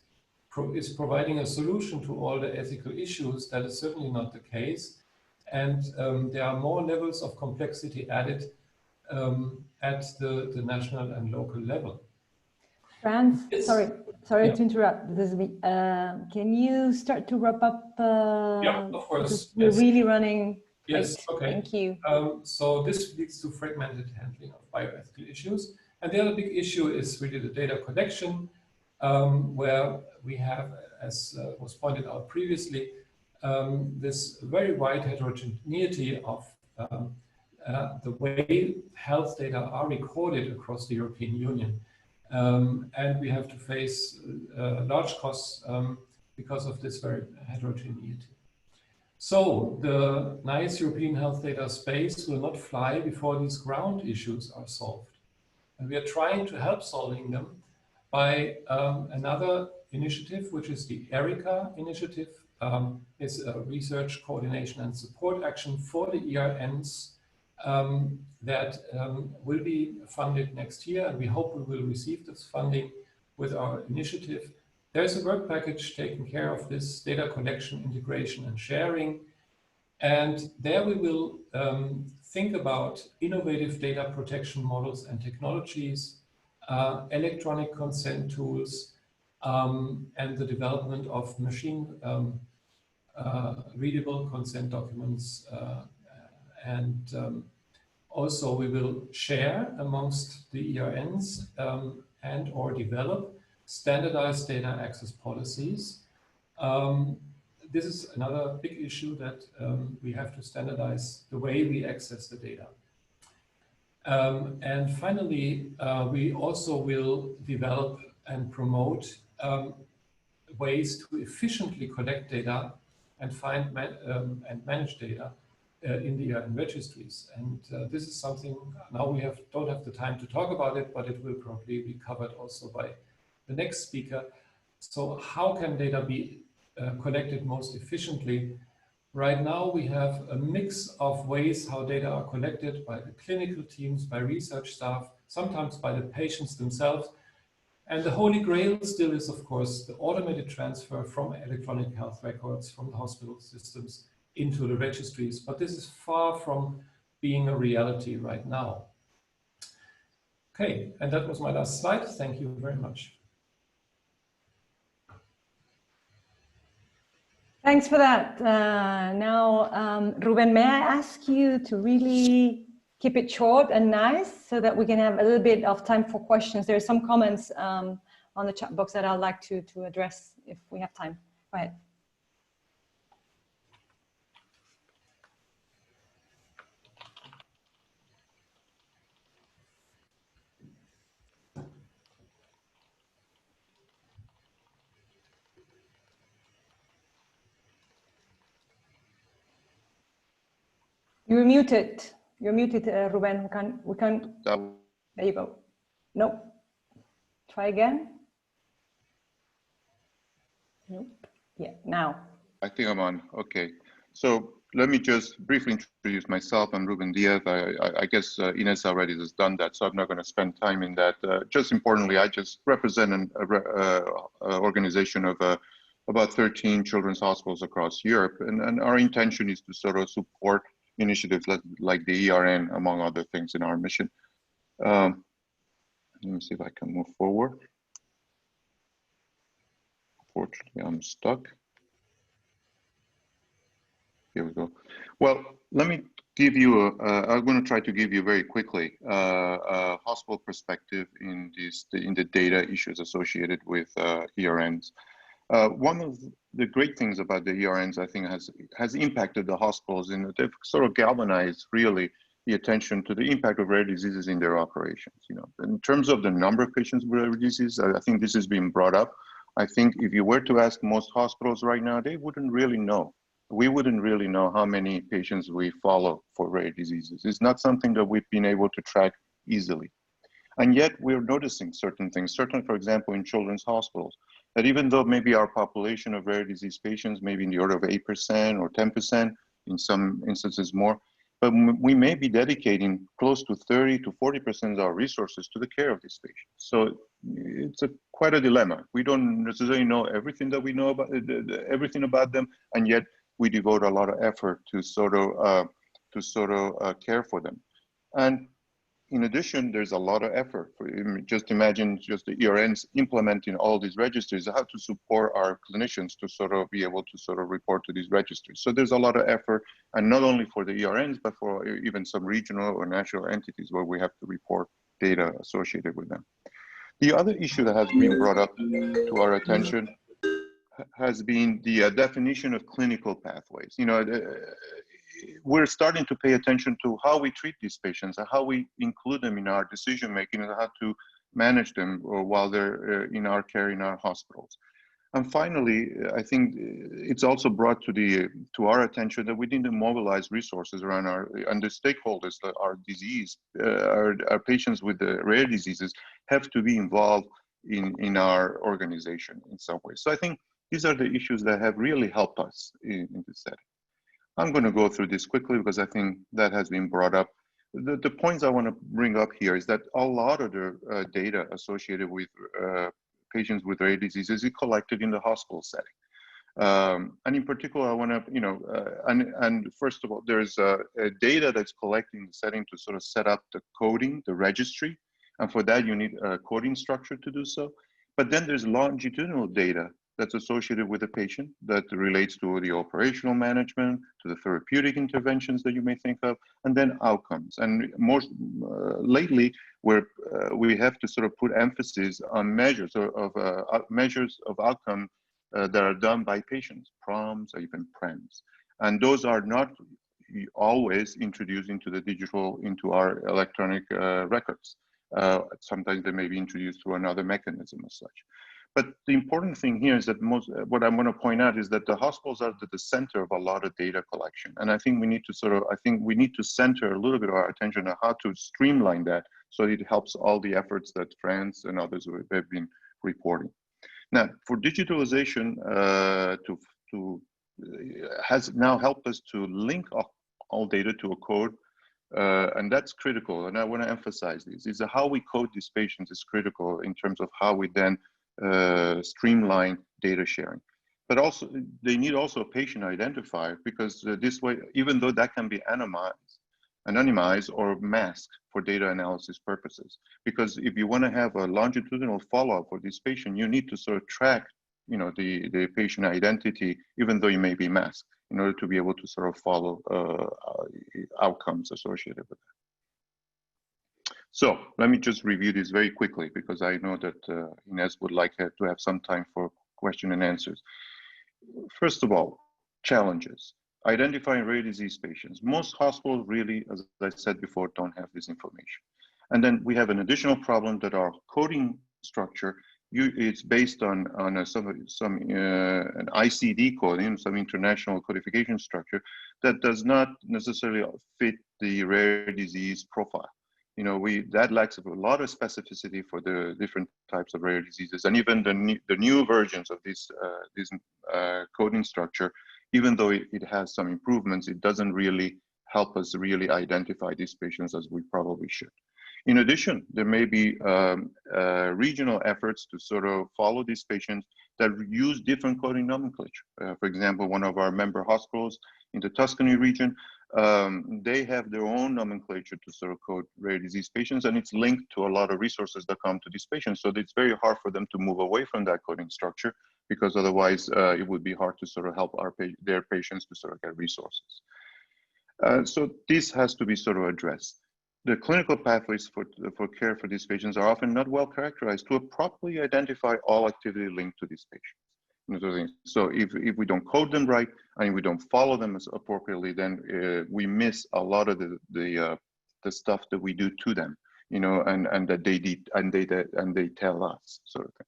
[SPEAKER 4] providing a solution to all the ethical issues, that is certainly not the case. And there are more levels of complexity added at the national and local level.
[SPEAKER 1] Franz, sorry
[SPEAKER 4] Yeah.
[SPEAKER 1] to interrupt. This is me. Can you start to wrap up?
[SPEAKER 4] Yeah, of course.
[SPEAKER 1] We're
[SPEAKER 4] Yes.
[SPEAKER 1] really running
[SPEAKER 4] Yes,
[SPEAKER 1] late.
[SPEAKER 4] okay.
[SPEAKER 1] Thank you.
[SPEAKER 4] So this leads to fragmented handling of bioethical issues. And the other big issue is really the data collection, where we have, as was pointed out previously, this very wide heterogeneity of the way health data are recorded across the European Union. And we have to face large costs because of this very heterogeneity. So the nice European health data space will not fly before these ground issues are solved. And we are trying to help solving them by another initiative, which is the ERICA initiative. It's a research, coordination and support action for the ERNs that will be funded next year. And we hope we will receive this funding with our initiative. There's a work package taking care of this data collection, integration and sharing. And there we will think about innovative data protection models and technologies, electronic consent tools, and the development of machine readable consent documents. Also we will share amongst the ERNs and or develop standardized data access policies. This is another big issue that we have to standardize the way we access the data. And finally, we also will develop and promote ways to efficiently collect data and find and manage data in the ERN registries. And this is something, now we don't have the time to talk about it, but it will probably be covered also by the next speaker. So how can data be collected most efficiently? Right now we have a mix of ways how data are collected by the clinical teams, by research staff, sometimes by the patients themselves. And the holy grail still is, of course, the automated transfer from electronic health records from the hospital systems into the registries. But this is far from being a reality right now. Okay, and that was my last slide. Thank you very much.
[SPEAKER 1] Thanks for that. Now, Ruben, may I ask you to really keep it short and nice so that we can have a little bit of time for questions. There are some comments on the chat box that I'd like to address if we have time. Go ahead. You're muted. You're muted, Ruben. We can't. There you go. Nope. Try again. Nope. Yeah, now.
[SPEAKER 5] I think I'm on. Okay. So let me just briefly introduce myself. I'm Ruben Diaz. I guess Inés already has done that, so I'm not going to spend time in that. Just importantly, I just represent an organization of about 13 children's hospitals across Europe. And our intention is to sort of support initiatives like the ERN, among other things in our mission. Let me see if I can move forward. Unfortunately, I'm stuck. Here we go. Well, let me give you I'm going to try to give you very quickly a hospital perspective in the data issues associated with ERNs. One of the great things about the ERNs, I think, has impacted the hospitals in that they've sort of galvanized really the attention to the impact of rare diseases in their operations. You know, in terms of the number of patients with rare diseases, I think this has been brought up. I think if you were to ask most hospitals right now, they wouldn't really know. We wouldn't really know how many patients we follow for rare diseases. It's not something that we've been able to track easily. And yet we're noticing certain things, for example, in children's hospitals, that even though maybe our population of rare disease patients may be in the order of 8% or 10%, in some instances more, but we may be dedicating close to 30 to 40% of our resources to the care of these patients. So it's quite a dilemma. We don't necessarily know everything that we know about everything about them, and yet we devote a lot of effort to sort of care for them. And in addition, there's a lot of effort. Just imagine just the ERNs implementing all these registries, how to support our clinicians to sort of be able to sort of report to these registries. So there's a lot of effort, and not only for the ERNs, but for even some regional or national entities where we have to report data associated with them. The other issue that has been brought up to our attention has been the definition of clinical pathways. You know, we're starting to pay attention to how we treat these patients and how we include them in our decision making and how to manage them while they're in our care in our hospitals. And finally, I think it's also brought to our attention that we need to mobilize resources around the stakeholders that our disease, our patients with the rare diseases have to be involved in our organization in some way. So I think these are the issues that have really helped us in this setting. I'm going to go through this quickly because I think that has been brought up. The points I want to bring up here is that a lot of the data associated with patients with rare diseases is collected in the hospital setting. And in particular, I want to, you know, and first of all, there's a data that's collected in the setting to sort of set up the coding, the registry. And for that, you need a coding structure to do so. But then there's longitudinal data that's associated with the patient that relates to the operational management, to the therapeutic interventions that you may think of, and then outcomes. And most lately, we have to sort of put emphasis on measures of outcome that are done by patients, PROMs or even PREMs. And those are not always introduced into our electronic records. Sometimes they may be introduced through another mechanism as such. But the important thing here is that what I'm going to point out is that the hospitals are at the center of a lot of data collection. And I think we need to center a little bit of our attention on how to streamline that so it helps all the efforts that Franz and others have been reporting. Now, for digitalization has now helped us to link all data to a code, and that's critical. And I want to emphasize this, is that how we code these patients is critical in terms of how we then streamline data sharing. But also, they need also a patient identifier, because this way, even though that can be anonymized or masked for data analysis purposes, because if you want to have a longitudinal follow-up for this patient, you need to sort of track, you know, the patient identity, even though you may be masked, in order to be able to sort of follow outcomes associated with that. So let me just review this very quickly, because I know that Inés would like to have some time for question and answers. First of all, challenges. Identifying rare disease patients. Most hospitals really, as I said before, don't have this information. And then we have an additional problem that our coding structure, it's based on an ICD coding, some international codification structure that does not necessarily fit the rare disease profile. You know, that lacks a lot of specificity for the different types of rare diseases, and even the new versions of this coding structure, even though it has some improvements, it doesn't really help us really identify these patients as we probably should. In addition, there may be regional efforts to sort of follow these patients that use different coding nomenclature. For example, one of our member hospitals in the Tuscany region, they have their own nomenclature to sort of code rare disease patients, and it's linked to a lot of resources that come to these patients. So it's very hard for them to move away from that coding structure, because otherwise it would be hard to sort of help their patients to sort of get resources. So this has to be sort of addressed. The clinical pathways for care for these patients are often not well characterized to properly identify all activity linked to these patients. So if we don't code them right and we don't follow them as appropriately, then we miss a lot of the stuff that we do to them, and that they tell us, sort of thing.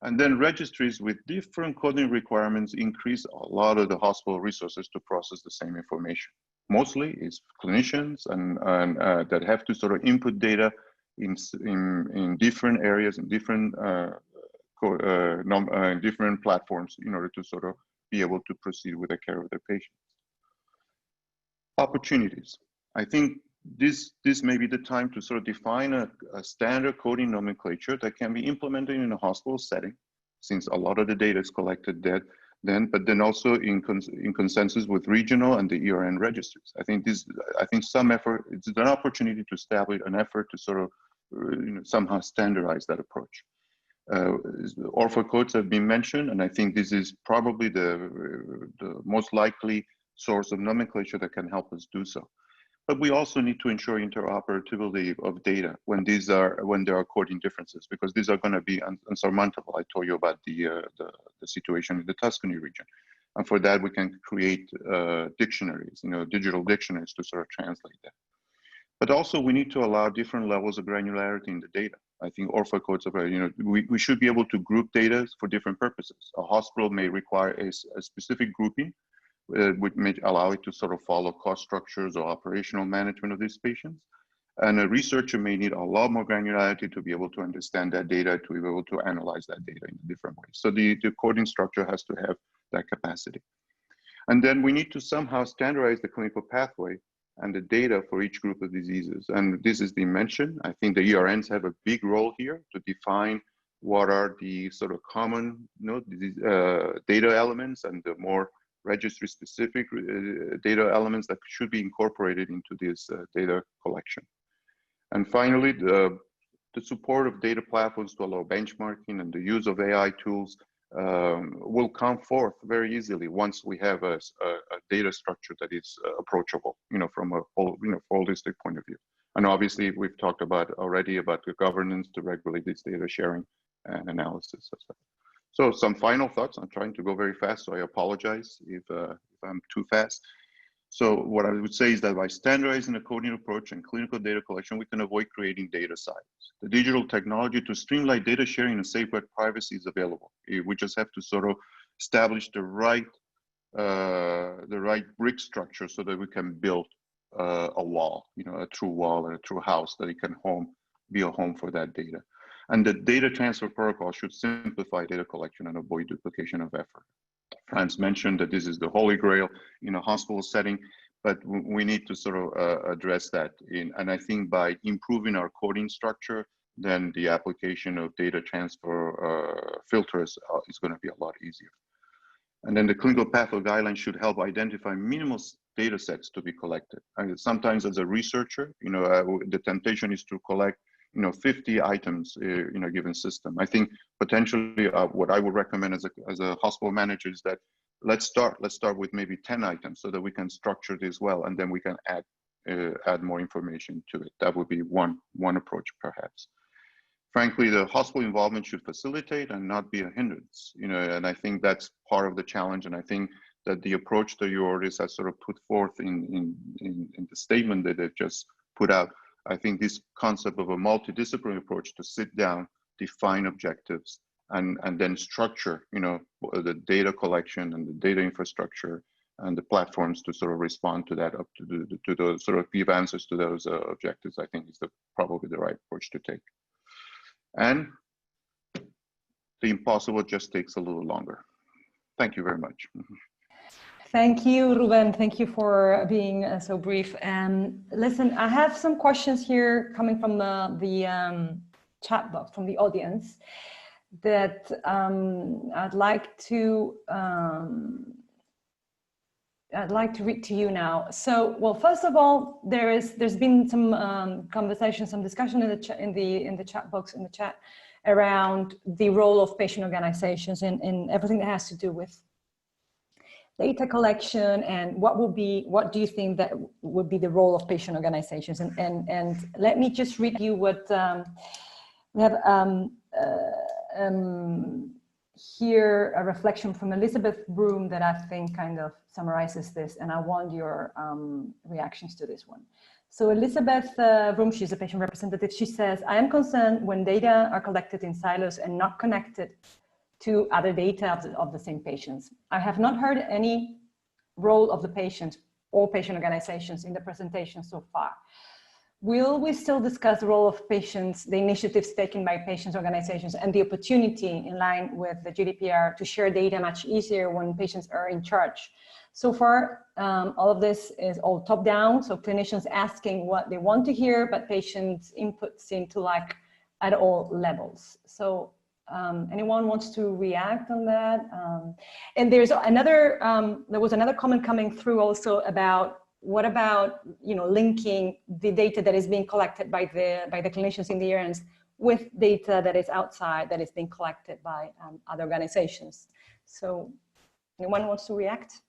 [SPEAKER 5] And then registries with different coding requirements increase a lot of the hospital resources to process the same information. Mostly it's clinicians and that have to sort of input data in different areas, in different different platforms in order to sort of be able to proceed with the care of their patients. Opportunities. I think this may be the time to sort of define a standard coding nomenclature that can be implemented in a hospital setting, since a lot of the data is collected but then also in consensus with regional and the ERN registries. I think some effort, it's an opportunity to establish an effort to sort of somehow standardize that approach. Orpha codes have been mentioned, and I think this is probably the most likely source of nomenclature that can help us do so. But we also need to ensure interoperability of data when there are coding differences, because these are going to be unsurmountable. I told you about the situation in the Tuscany region, and for that we can create dictionaries, digital dictionaries to sort of translate that. But also we need to allow different levels of granularity in the data. I think Orpha codes are, we should be able to group data for different purposes. A hospital may require a specific grouping, which may allow it to sort of follow cost structures or operational management of these patients. And a researcher may need a lot more granularity to be able to understand that data, to be able to analyze that data in different ways. So the coding structure has to have that capacity. And then we need to somehow standardize the clinical pathway and the data for each group of diseases. And this is been mentioned. I think the ERNs have a big role here to define what are the sort of common data elements and the more registry specific data elements that should be incorporated into this data collection. And finally, the support of data platforms to allow benchmarking and the use of AI tools will come forth very easily once we have a data structure that is approachable, from a whole, holistic point of view. And obviously, we've talked already about the governance to regulate this data sharing and analysis. So some final thoughts. I'm trying to go very fast, so I apologize if I'm too fast. So what I would say is that by standardizing the coding approach and clinical data collection, we can avoid creating data silos. The digital technology to streamline data sharing and safeguard privacy is available. We just have to sort of establish the right brick structure so that we can build a wall, a true wall and a true house that it can be a home for that data. And the data transfer protocol should simplify data collection and avoid duplication of effort. Franz mentioned that this is the holy grail in a hospital setting, but we need to sort of address that. And I think by improving our coding structure, then the application of data transfer filters is going to be a lot easier. And then the clinical pathway guidelines should help identify minimal data sets to be collected. And sometimes as a researcher, the temptation is to collect 50 items in a given system. I think potentially what I would recommend as a hospital manager is that let's start with maybe 10 items so that we can structure this well, and then we can add more information to it. That would be one approach, perhaps. Frankly, the hospital involvement should facilitate and not be a hindrance, and I think that's part of the challenge. And I think that the approach that EURORDIS has sort of put forth in the statement that they've just put out, I think this concept of a multidisciplinary approach to sit down, define objectives, and then structure, the data collection and the data infrastructure and the platforms to sort of respond to that, up to those sort of give answers to those objectives, I think is probably the right approach to take. And the impossible just takes a little longer. Thank you very much.
[SPEAKER 1] Thank you, Ruben. Thank you for being so brief. Listen, I have some questions here coming from the chat box from the audience that I'd like to read to you now. So, well, first of all, there's been some conversation, some discussion in the chat box, in the chat, around the role of patient organizations in everything that has to do with data collection, and what do you think that would be the role of patient organizations? And let me just read you what we have here, a reflection from Elizabeth Broom that I think kind of summarizes this, and I want your reactions to this one. So Elizabeth Broom, she's a patient representative. She says, I am concerned when data are collected in silos and not connected to other data of the same patients. I have not heard any role of the patient or patient organizations in the presentation so far. Will we still discuss the role of patients, the initiatives taken by patients organizations, and the opportunity in line with the GDPR to share data much easier when patients are in charge? So far, all of this is all top down, so clinicians asking what they want to hear, but patients' input seem to lack at all levels. So anyone wants to react on that? And there's another, there was another comment coming through also about, what about, you know, linking the data that is being collected by the clinicians in the ERNs with data that is outside, that is being collected by other organizations? So anyone wants to react?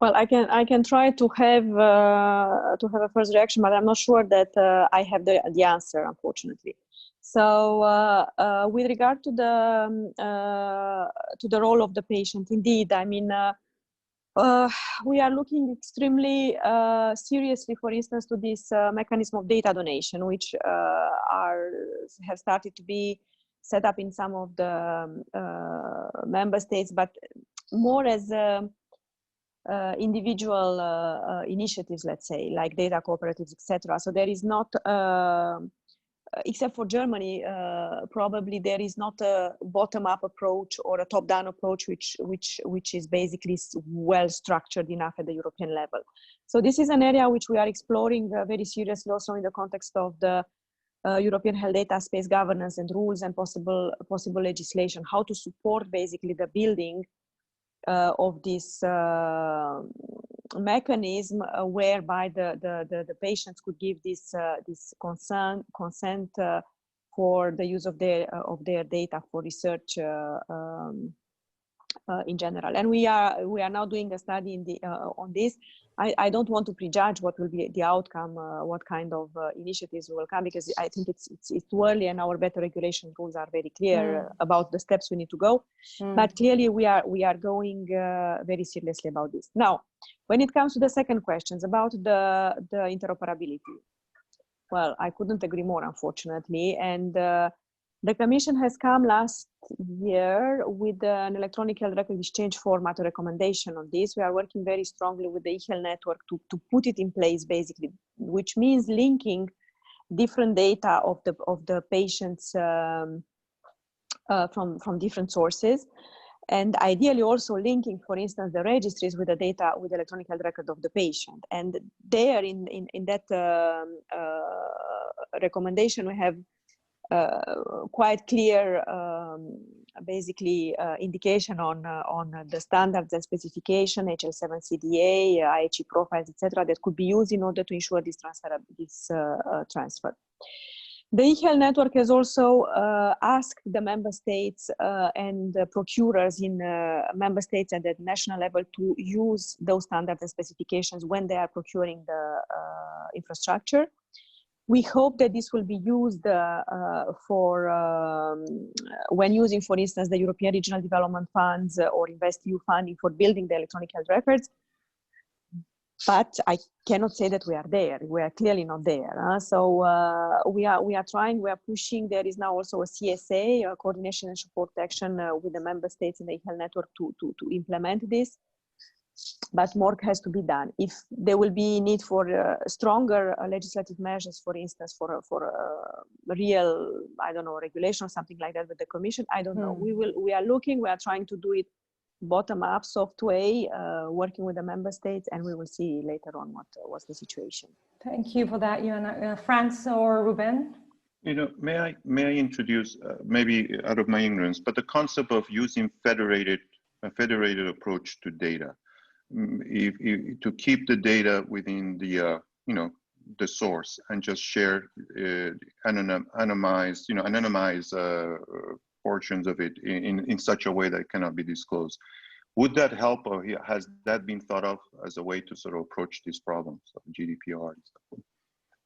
[SPEAKER 3] Well, I can try to have a first reaction, but I'm not sure that I have the answer, unfortunately. So with regard to the role of the patient, indeed, I mean, we are looking extremely seriously, for instance, to this mechanism of data donation, which have started to be set up in some of the member states, but more as individual initiatives, let's say, like data cooperatives, etc. So there is not, except for Germany, probably there is not a bottom-up approach or a top-down approach, which is basically well structured enough at the European level. So this is an area which we are exploring very seriously, also in the context of the European health data space governance and rules and possible legislation, how to support basically the building of this mechanism whereby the patients could give this consent for the use of their data for research in general. And we are now doing a study in on this. I don't want to prejudge what will be the outcome, what kind of initiatives will come, because I think it's too early, and our better regulation rules are very clear about the steps we need to go. But clearly we are going very seriously about this. Now, when it comes to the second questions about the interoperability, well, I couldn't agree more, unfortunately. And the Commission has come last year with an electronic health record exchange format recommendation on this. We are working very strongly with the eHealth network to put it in place, basically, which means linking different data of the patients from different sources, and ideally also linking, for instance, the registries with the data with the electronic health record of the patient. And there, in that recommendation, we have quite clear, basically, indication on the standards and specification, HL7CDA, IHE profiles, etc., that could be used in order to ensure this transfer. The eHealth network has also asked the member states and the procurers in member states at the national level to use those standards and specifications when they are procuring the infrastructure. We hope that this will be used for when using, for instance, the European Regional Development Funds or InvestEU funding for building the electronic health records. But I cannot say that we are there. We are clearly not there. So we are trying, we are pushing. There is now also a CSA, a coordination and support action with the member states in the eHealth network to implement this. But more has to be done. If there will be need for stronger legislative measures, for instance, for a real, I don't know, regulation or something like that with the Commission, I don't know. We are looking. We are trying to do it bottom up, soft way, working with the member states, and we will see later on what's the situation.
[SPEAKER 1] Thank you for that, Ioana. Franz or Ruben?
[SPEAKER 5] You know, may I introduce, maybe out of my ignorance, but the concept of using a federated approach to data. To keep the data within the the source and just share anonymize portions of it in such a way that it cannot be disclosed. Would that help, or has that been thought of as a way to sort of approach these problems of GDPR and stuff?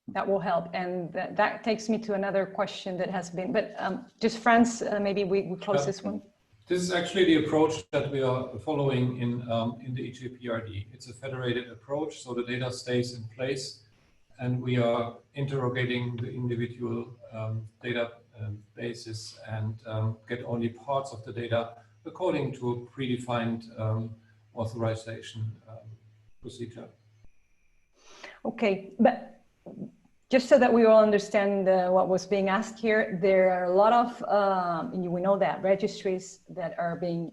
[SPEAKER 1] That will help, and that takes me to another question that has been, but just Franz, maybe we close this one.
[SPEAKER 4] This is actually the approach that we are following in the EGPRD. It's a federated approach, so the data stays in place, and we are interrogating the individual data bases and get only parts of the data according to a predefined authorization procedure. Okay,
[SPEAKER 1] but just so that we all understand what was being asked here, there are a lot of, we know that, registries that are being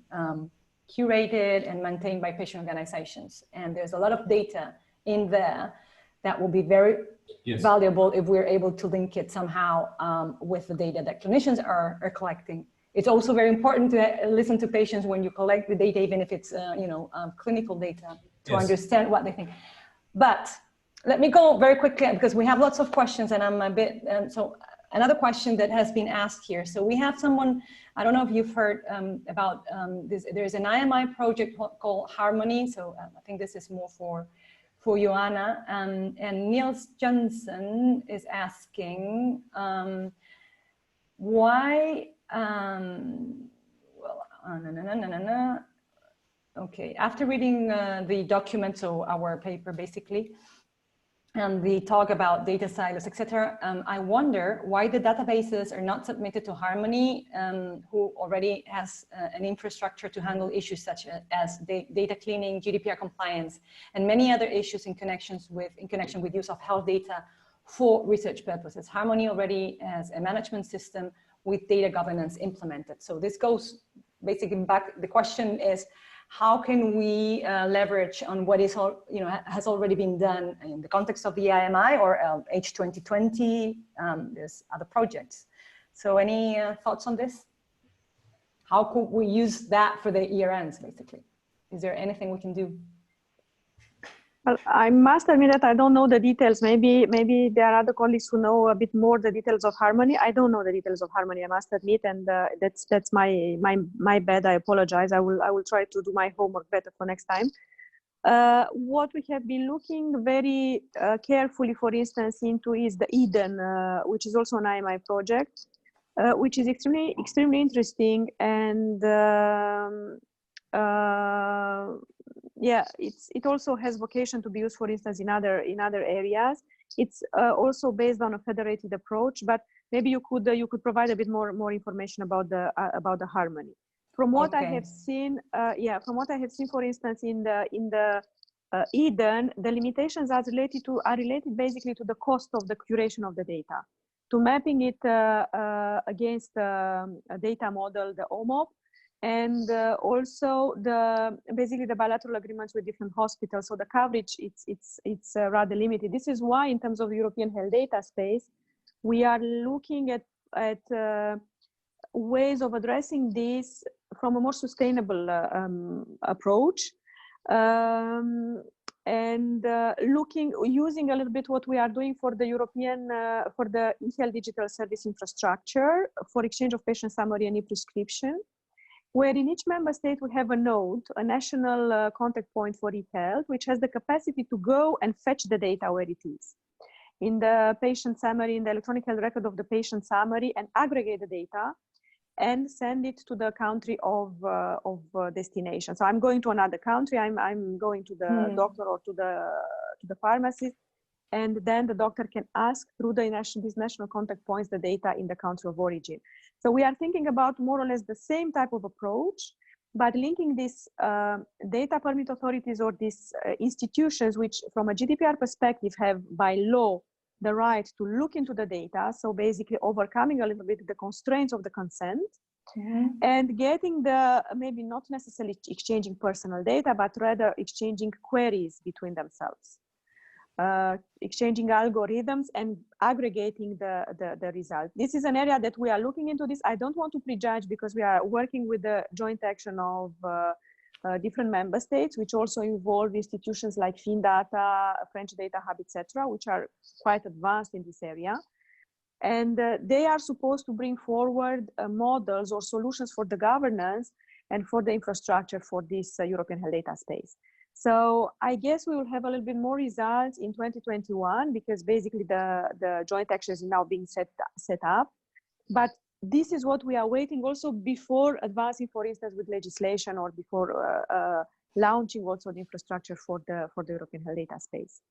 [SPEAKER 1] curated and maintained by patient organizations. And there's a lot of data in there that will be very valuable if we're able to link it somehow with the data that clinicians are collecting. It's also very important to listen to patients when you collect the data, even if it's clinical data, to understand what they think. But let me go very quickly because we have lots of questions and I'm a bit, so another question that has been asked here. So we have someone, I don't know if you've heard about this, there's an IMI project called Harmony. So I think this is more for Joanna, and Niels Johnson is asking why, Okay, after reading the document, so our paper basically, and the talk about data silos, etc. I wonder why the databases are not submitted to Harmony, who already has an infrastructure to handle issues such as data cleaning, GDPR compliance, and many other issues in connection with use of health data for research purposes. Harmony already has a management system with data governance implemented. So this goes basically back. The question is, how can we leverage on what is has already been done in the context of the IMI or H2020? There's other projects. So any thoughts on this? How could we use that for the ERNs, basically? Is there anything we can do?
[SPEAKER 3] Well, I must admit that I don't know the details. Maybe there are other colleagues who know a bit more the details of Harmony. I don't know the details of Harmony, I must admit, and that's my bad. I apologize. I will try to do my homework better for next time. What we have been looking very carefully, for instance, into is the EDEN, which is also an IMI project, which is extremely interesting, and yeah, it also has vocation to be used, for instance, in other areas. It's also based on a federated approach, but maybe you could provide a bit more information about the Harmony. From what I have seen, for instance, in the EDEN, the limitations are related basically to the cost of the curation of the data, to mapping it against a data model, the OMOP, and also basically the bilateral agreements with different hospitals. So the coverage it's rather limited. This is why, in terms of European health data space, we are looking at ways of addressing this from a more sustainable approach, and using a little bit what we are doing for the European for the e-health digital service infrastructure for exchange of patient summary and e-prescription, where in each member state we have a node, a national contact point for e-health, which has the capacity to go and fetch the data where it is in the patient summary, in the electronic health record of the patient summary, and aggregate the data and send it to the country of destination. So I'm going to another country, I'm going to the doctor or to the pharmacist, and then the doctor can ask through these national contact points the data in the country of origin. So we are thinking about more or less the same type of approach, but linking these data permit authorities or these institutions, which from a GDPR perspective have by law the right to look into the data, so basically overcoming a little bit the constraints of the consent, and getting maybe not necessarily exchanging personal data, but rather exchanging queries between themselves, exchanging algorithms and aggregating the result. This is an area that we are looking into this. I don't want to prejudge because we are working with the joint action of different member states, which also involve institutions like FinData, French Data Hub, etc., which are quite advanced in this area. And they are supposed to bring forward models or solutions for the governance and for the infrastructure for this European health data space. So I guess we will have a little bit more results in 2021 because basically the joint action is now being set up. But this is what we are waiting also before advancing, for instance, with legislation or before launching also the infrastructure for the European health data space.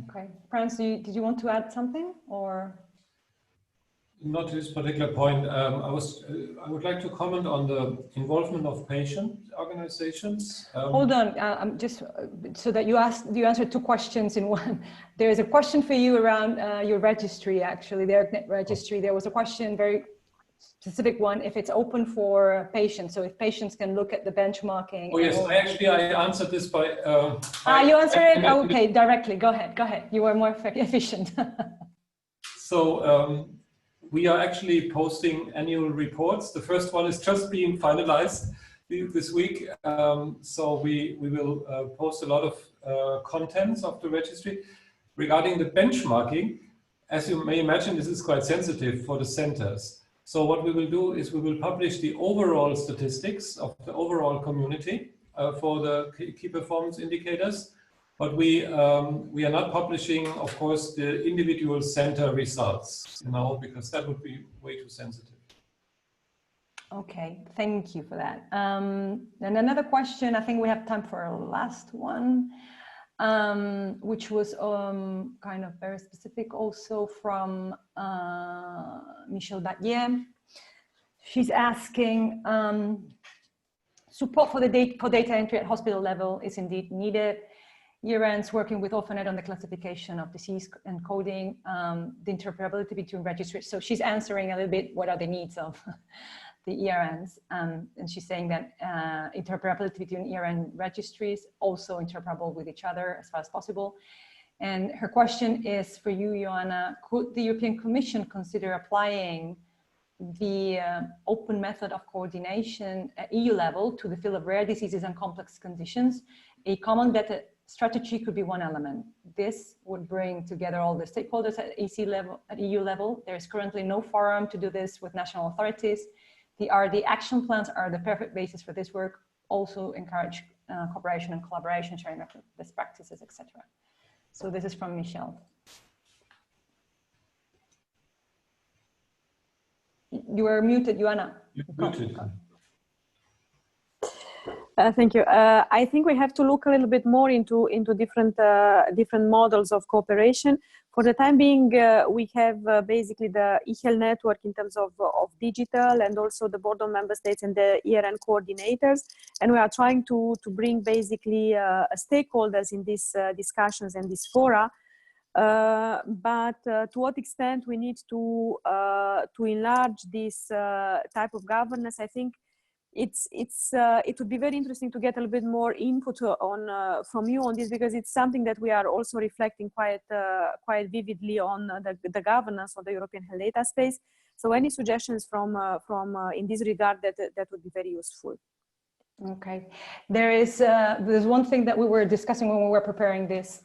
[SPEAKER 1] Okay, Franz, did you want to add something or?
[SPEAKER 4] Not to this particular point. I would like to comment on the involvement of patient organizations.
[SPEAKER 1] Hold on, just so that you answered two questions in one. There is a question for you around your registry, actually, the ErkNet registry. There was a question, very specific one, if it's open for patients. So if patients can look at the benchmarking.
[SPEAKER 4] Oh yes, I answered this by.
[SPEAKER 1] You answered it? Oh, okay, directly. Go ahead. You were more efficient.
[SPEAKER 4] So. We are actually posting annual reports. The first one is just being finalized this week. So we will post a lot of contents of the registry. Regarding the benchmarking, as you may imagine, this is quite sensitive for the centers. So what we will do is we will publish the overall statistics of the overall community for the key performance indicators. But we are not publishing, of course, the individual center results, because that would be way too sensitive.
[SPEAKER 1] Okay, thank you for that. And another question, I think we have time for a last one, which was kind of very specific also from Michelle Battier. She's asking, support for data entry at hospital level is indeed needed. ERNs working with Orphanet on the classification of disease and coding, the interoperability between registries. So she's answering a little bit what are the needs of the ERNs. And she's saying that interoperability between ERN registries, also interoperable with each other as far as possible. And her question is for you, Joanna, could the European Commission consider applying the open method of coordination at EU level to the field of rare diseases and complex conditions? A common data strategy could be one element. This would bring together all the stakeholders at EU level. There is currently no forum to do this with national authorities. The RD action plans are the perfect basis for this work. Also encourage cooperation and collaboration, sharing of best practices, etc. So this is from Michelle. You are muted, Joanna.
[SPEAKER 4] You're muted.
[SPEAKER 3] Thank you. I think we have to look a little bit more into different models of cooperation. For the time being, we have basically the eHealth network in terms of digital, and also the board of member states and the ERN coordinators. And we are trying to bring basically stakeholders in these discussions and these fora. But to what extent we need to enlarge this type of governance, I think it would be very interesting to get a little bit more input on from you on this, because it's something that we are also reflecting quite vividly on the governance of the European health data space. So any suggestions from in this regard, that would be very useful.
[SPEAKER 1] Okay, there's one thing that we were discussing when we were preparing this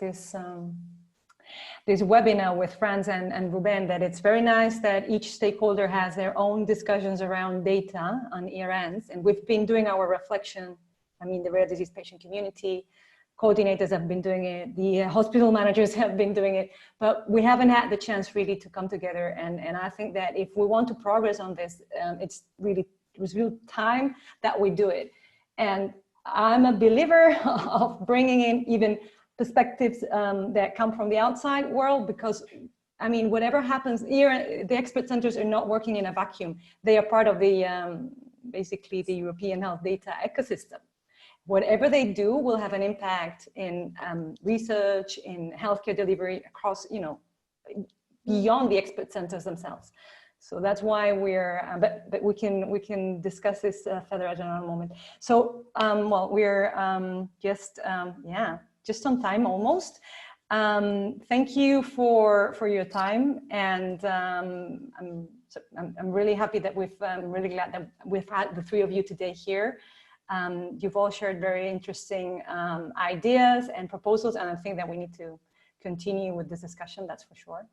[SPEAKER 1] webinar with Franz and Ruben, that it's very nice that each stakeholder has their own discussions around data on ERNs. And we've been doing our reflection. I mean, the rare disease patient community coordinators have been doing it. The hospital managers have been doing it, but we haven't had the chance really to come together. And I think that if we want to progress on this, it's real time that we do it. And I'm a believer of bringing in even perspectives that come from the outside world, because I mean, whatever happens here, the expert centers are not working in a vacuum. They are part of the basically the European health data ecosystem. Whatever they do will have an impact in research, in healthcare delivery across, beyond the expert centers themselves. So that's why we're, but we can discuss this further at another moment. So, well, we're just on time almost. Thank you for your time, and I'm really happy that I'm really glad that we've had the three of you today here. You've all shared very interesting ideas and proposals, and I think that we need to continue with this discussion, that's for sure.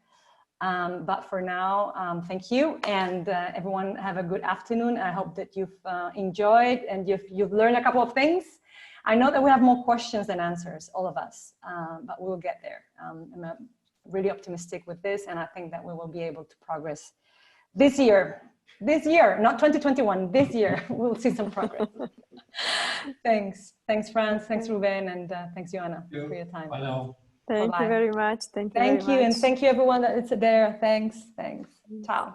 [SPEAKER 1] But for now, thank you, and everyone have a good afternoon. I hope that you've enjoyed and you've learned a couple of things. I know that we have more questions than answers, all of us, but we'll get there. I'm really optimistic with this, and I think that we will be able to progress this year, not 2021, this year, we'll see some progress. Thanks, Franz, thanks Ruben, and thanks Ioana for your time.
[SPEAKER 4] Bye now.
[SPEAKER 3] Thank you very much.
[SPEAKER 1] Thank you, and thank you everyone that is there. Thanks. Ciao.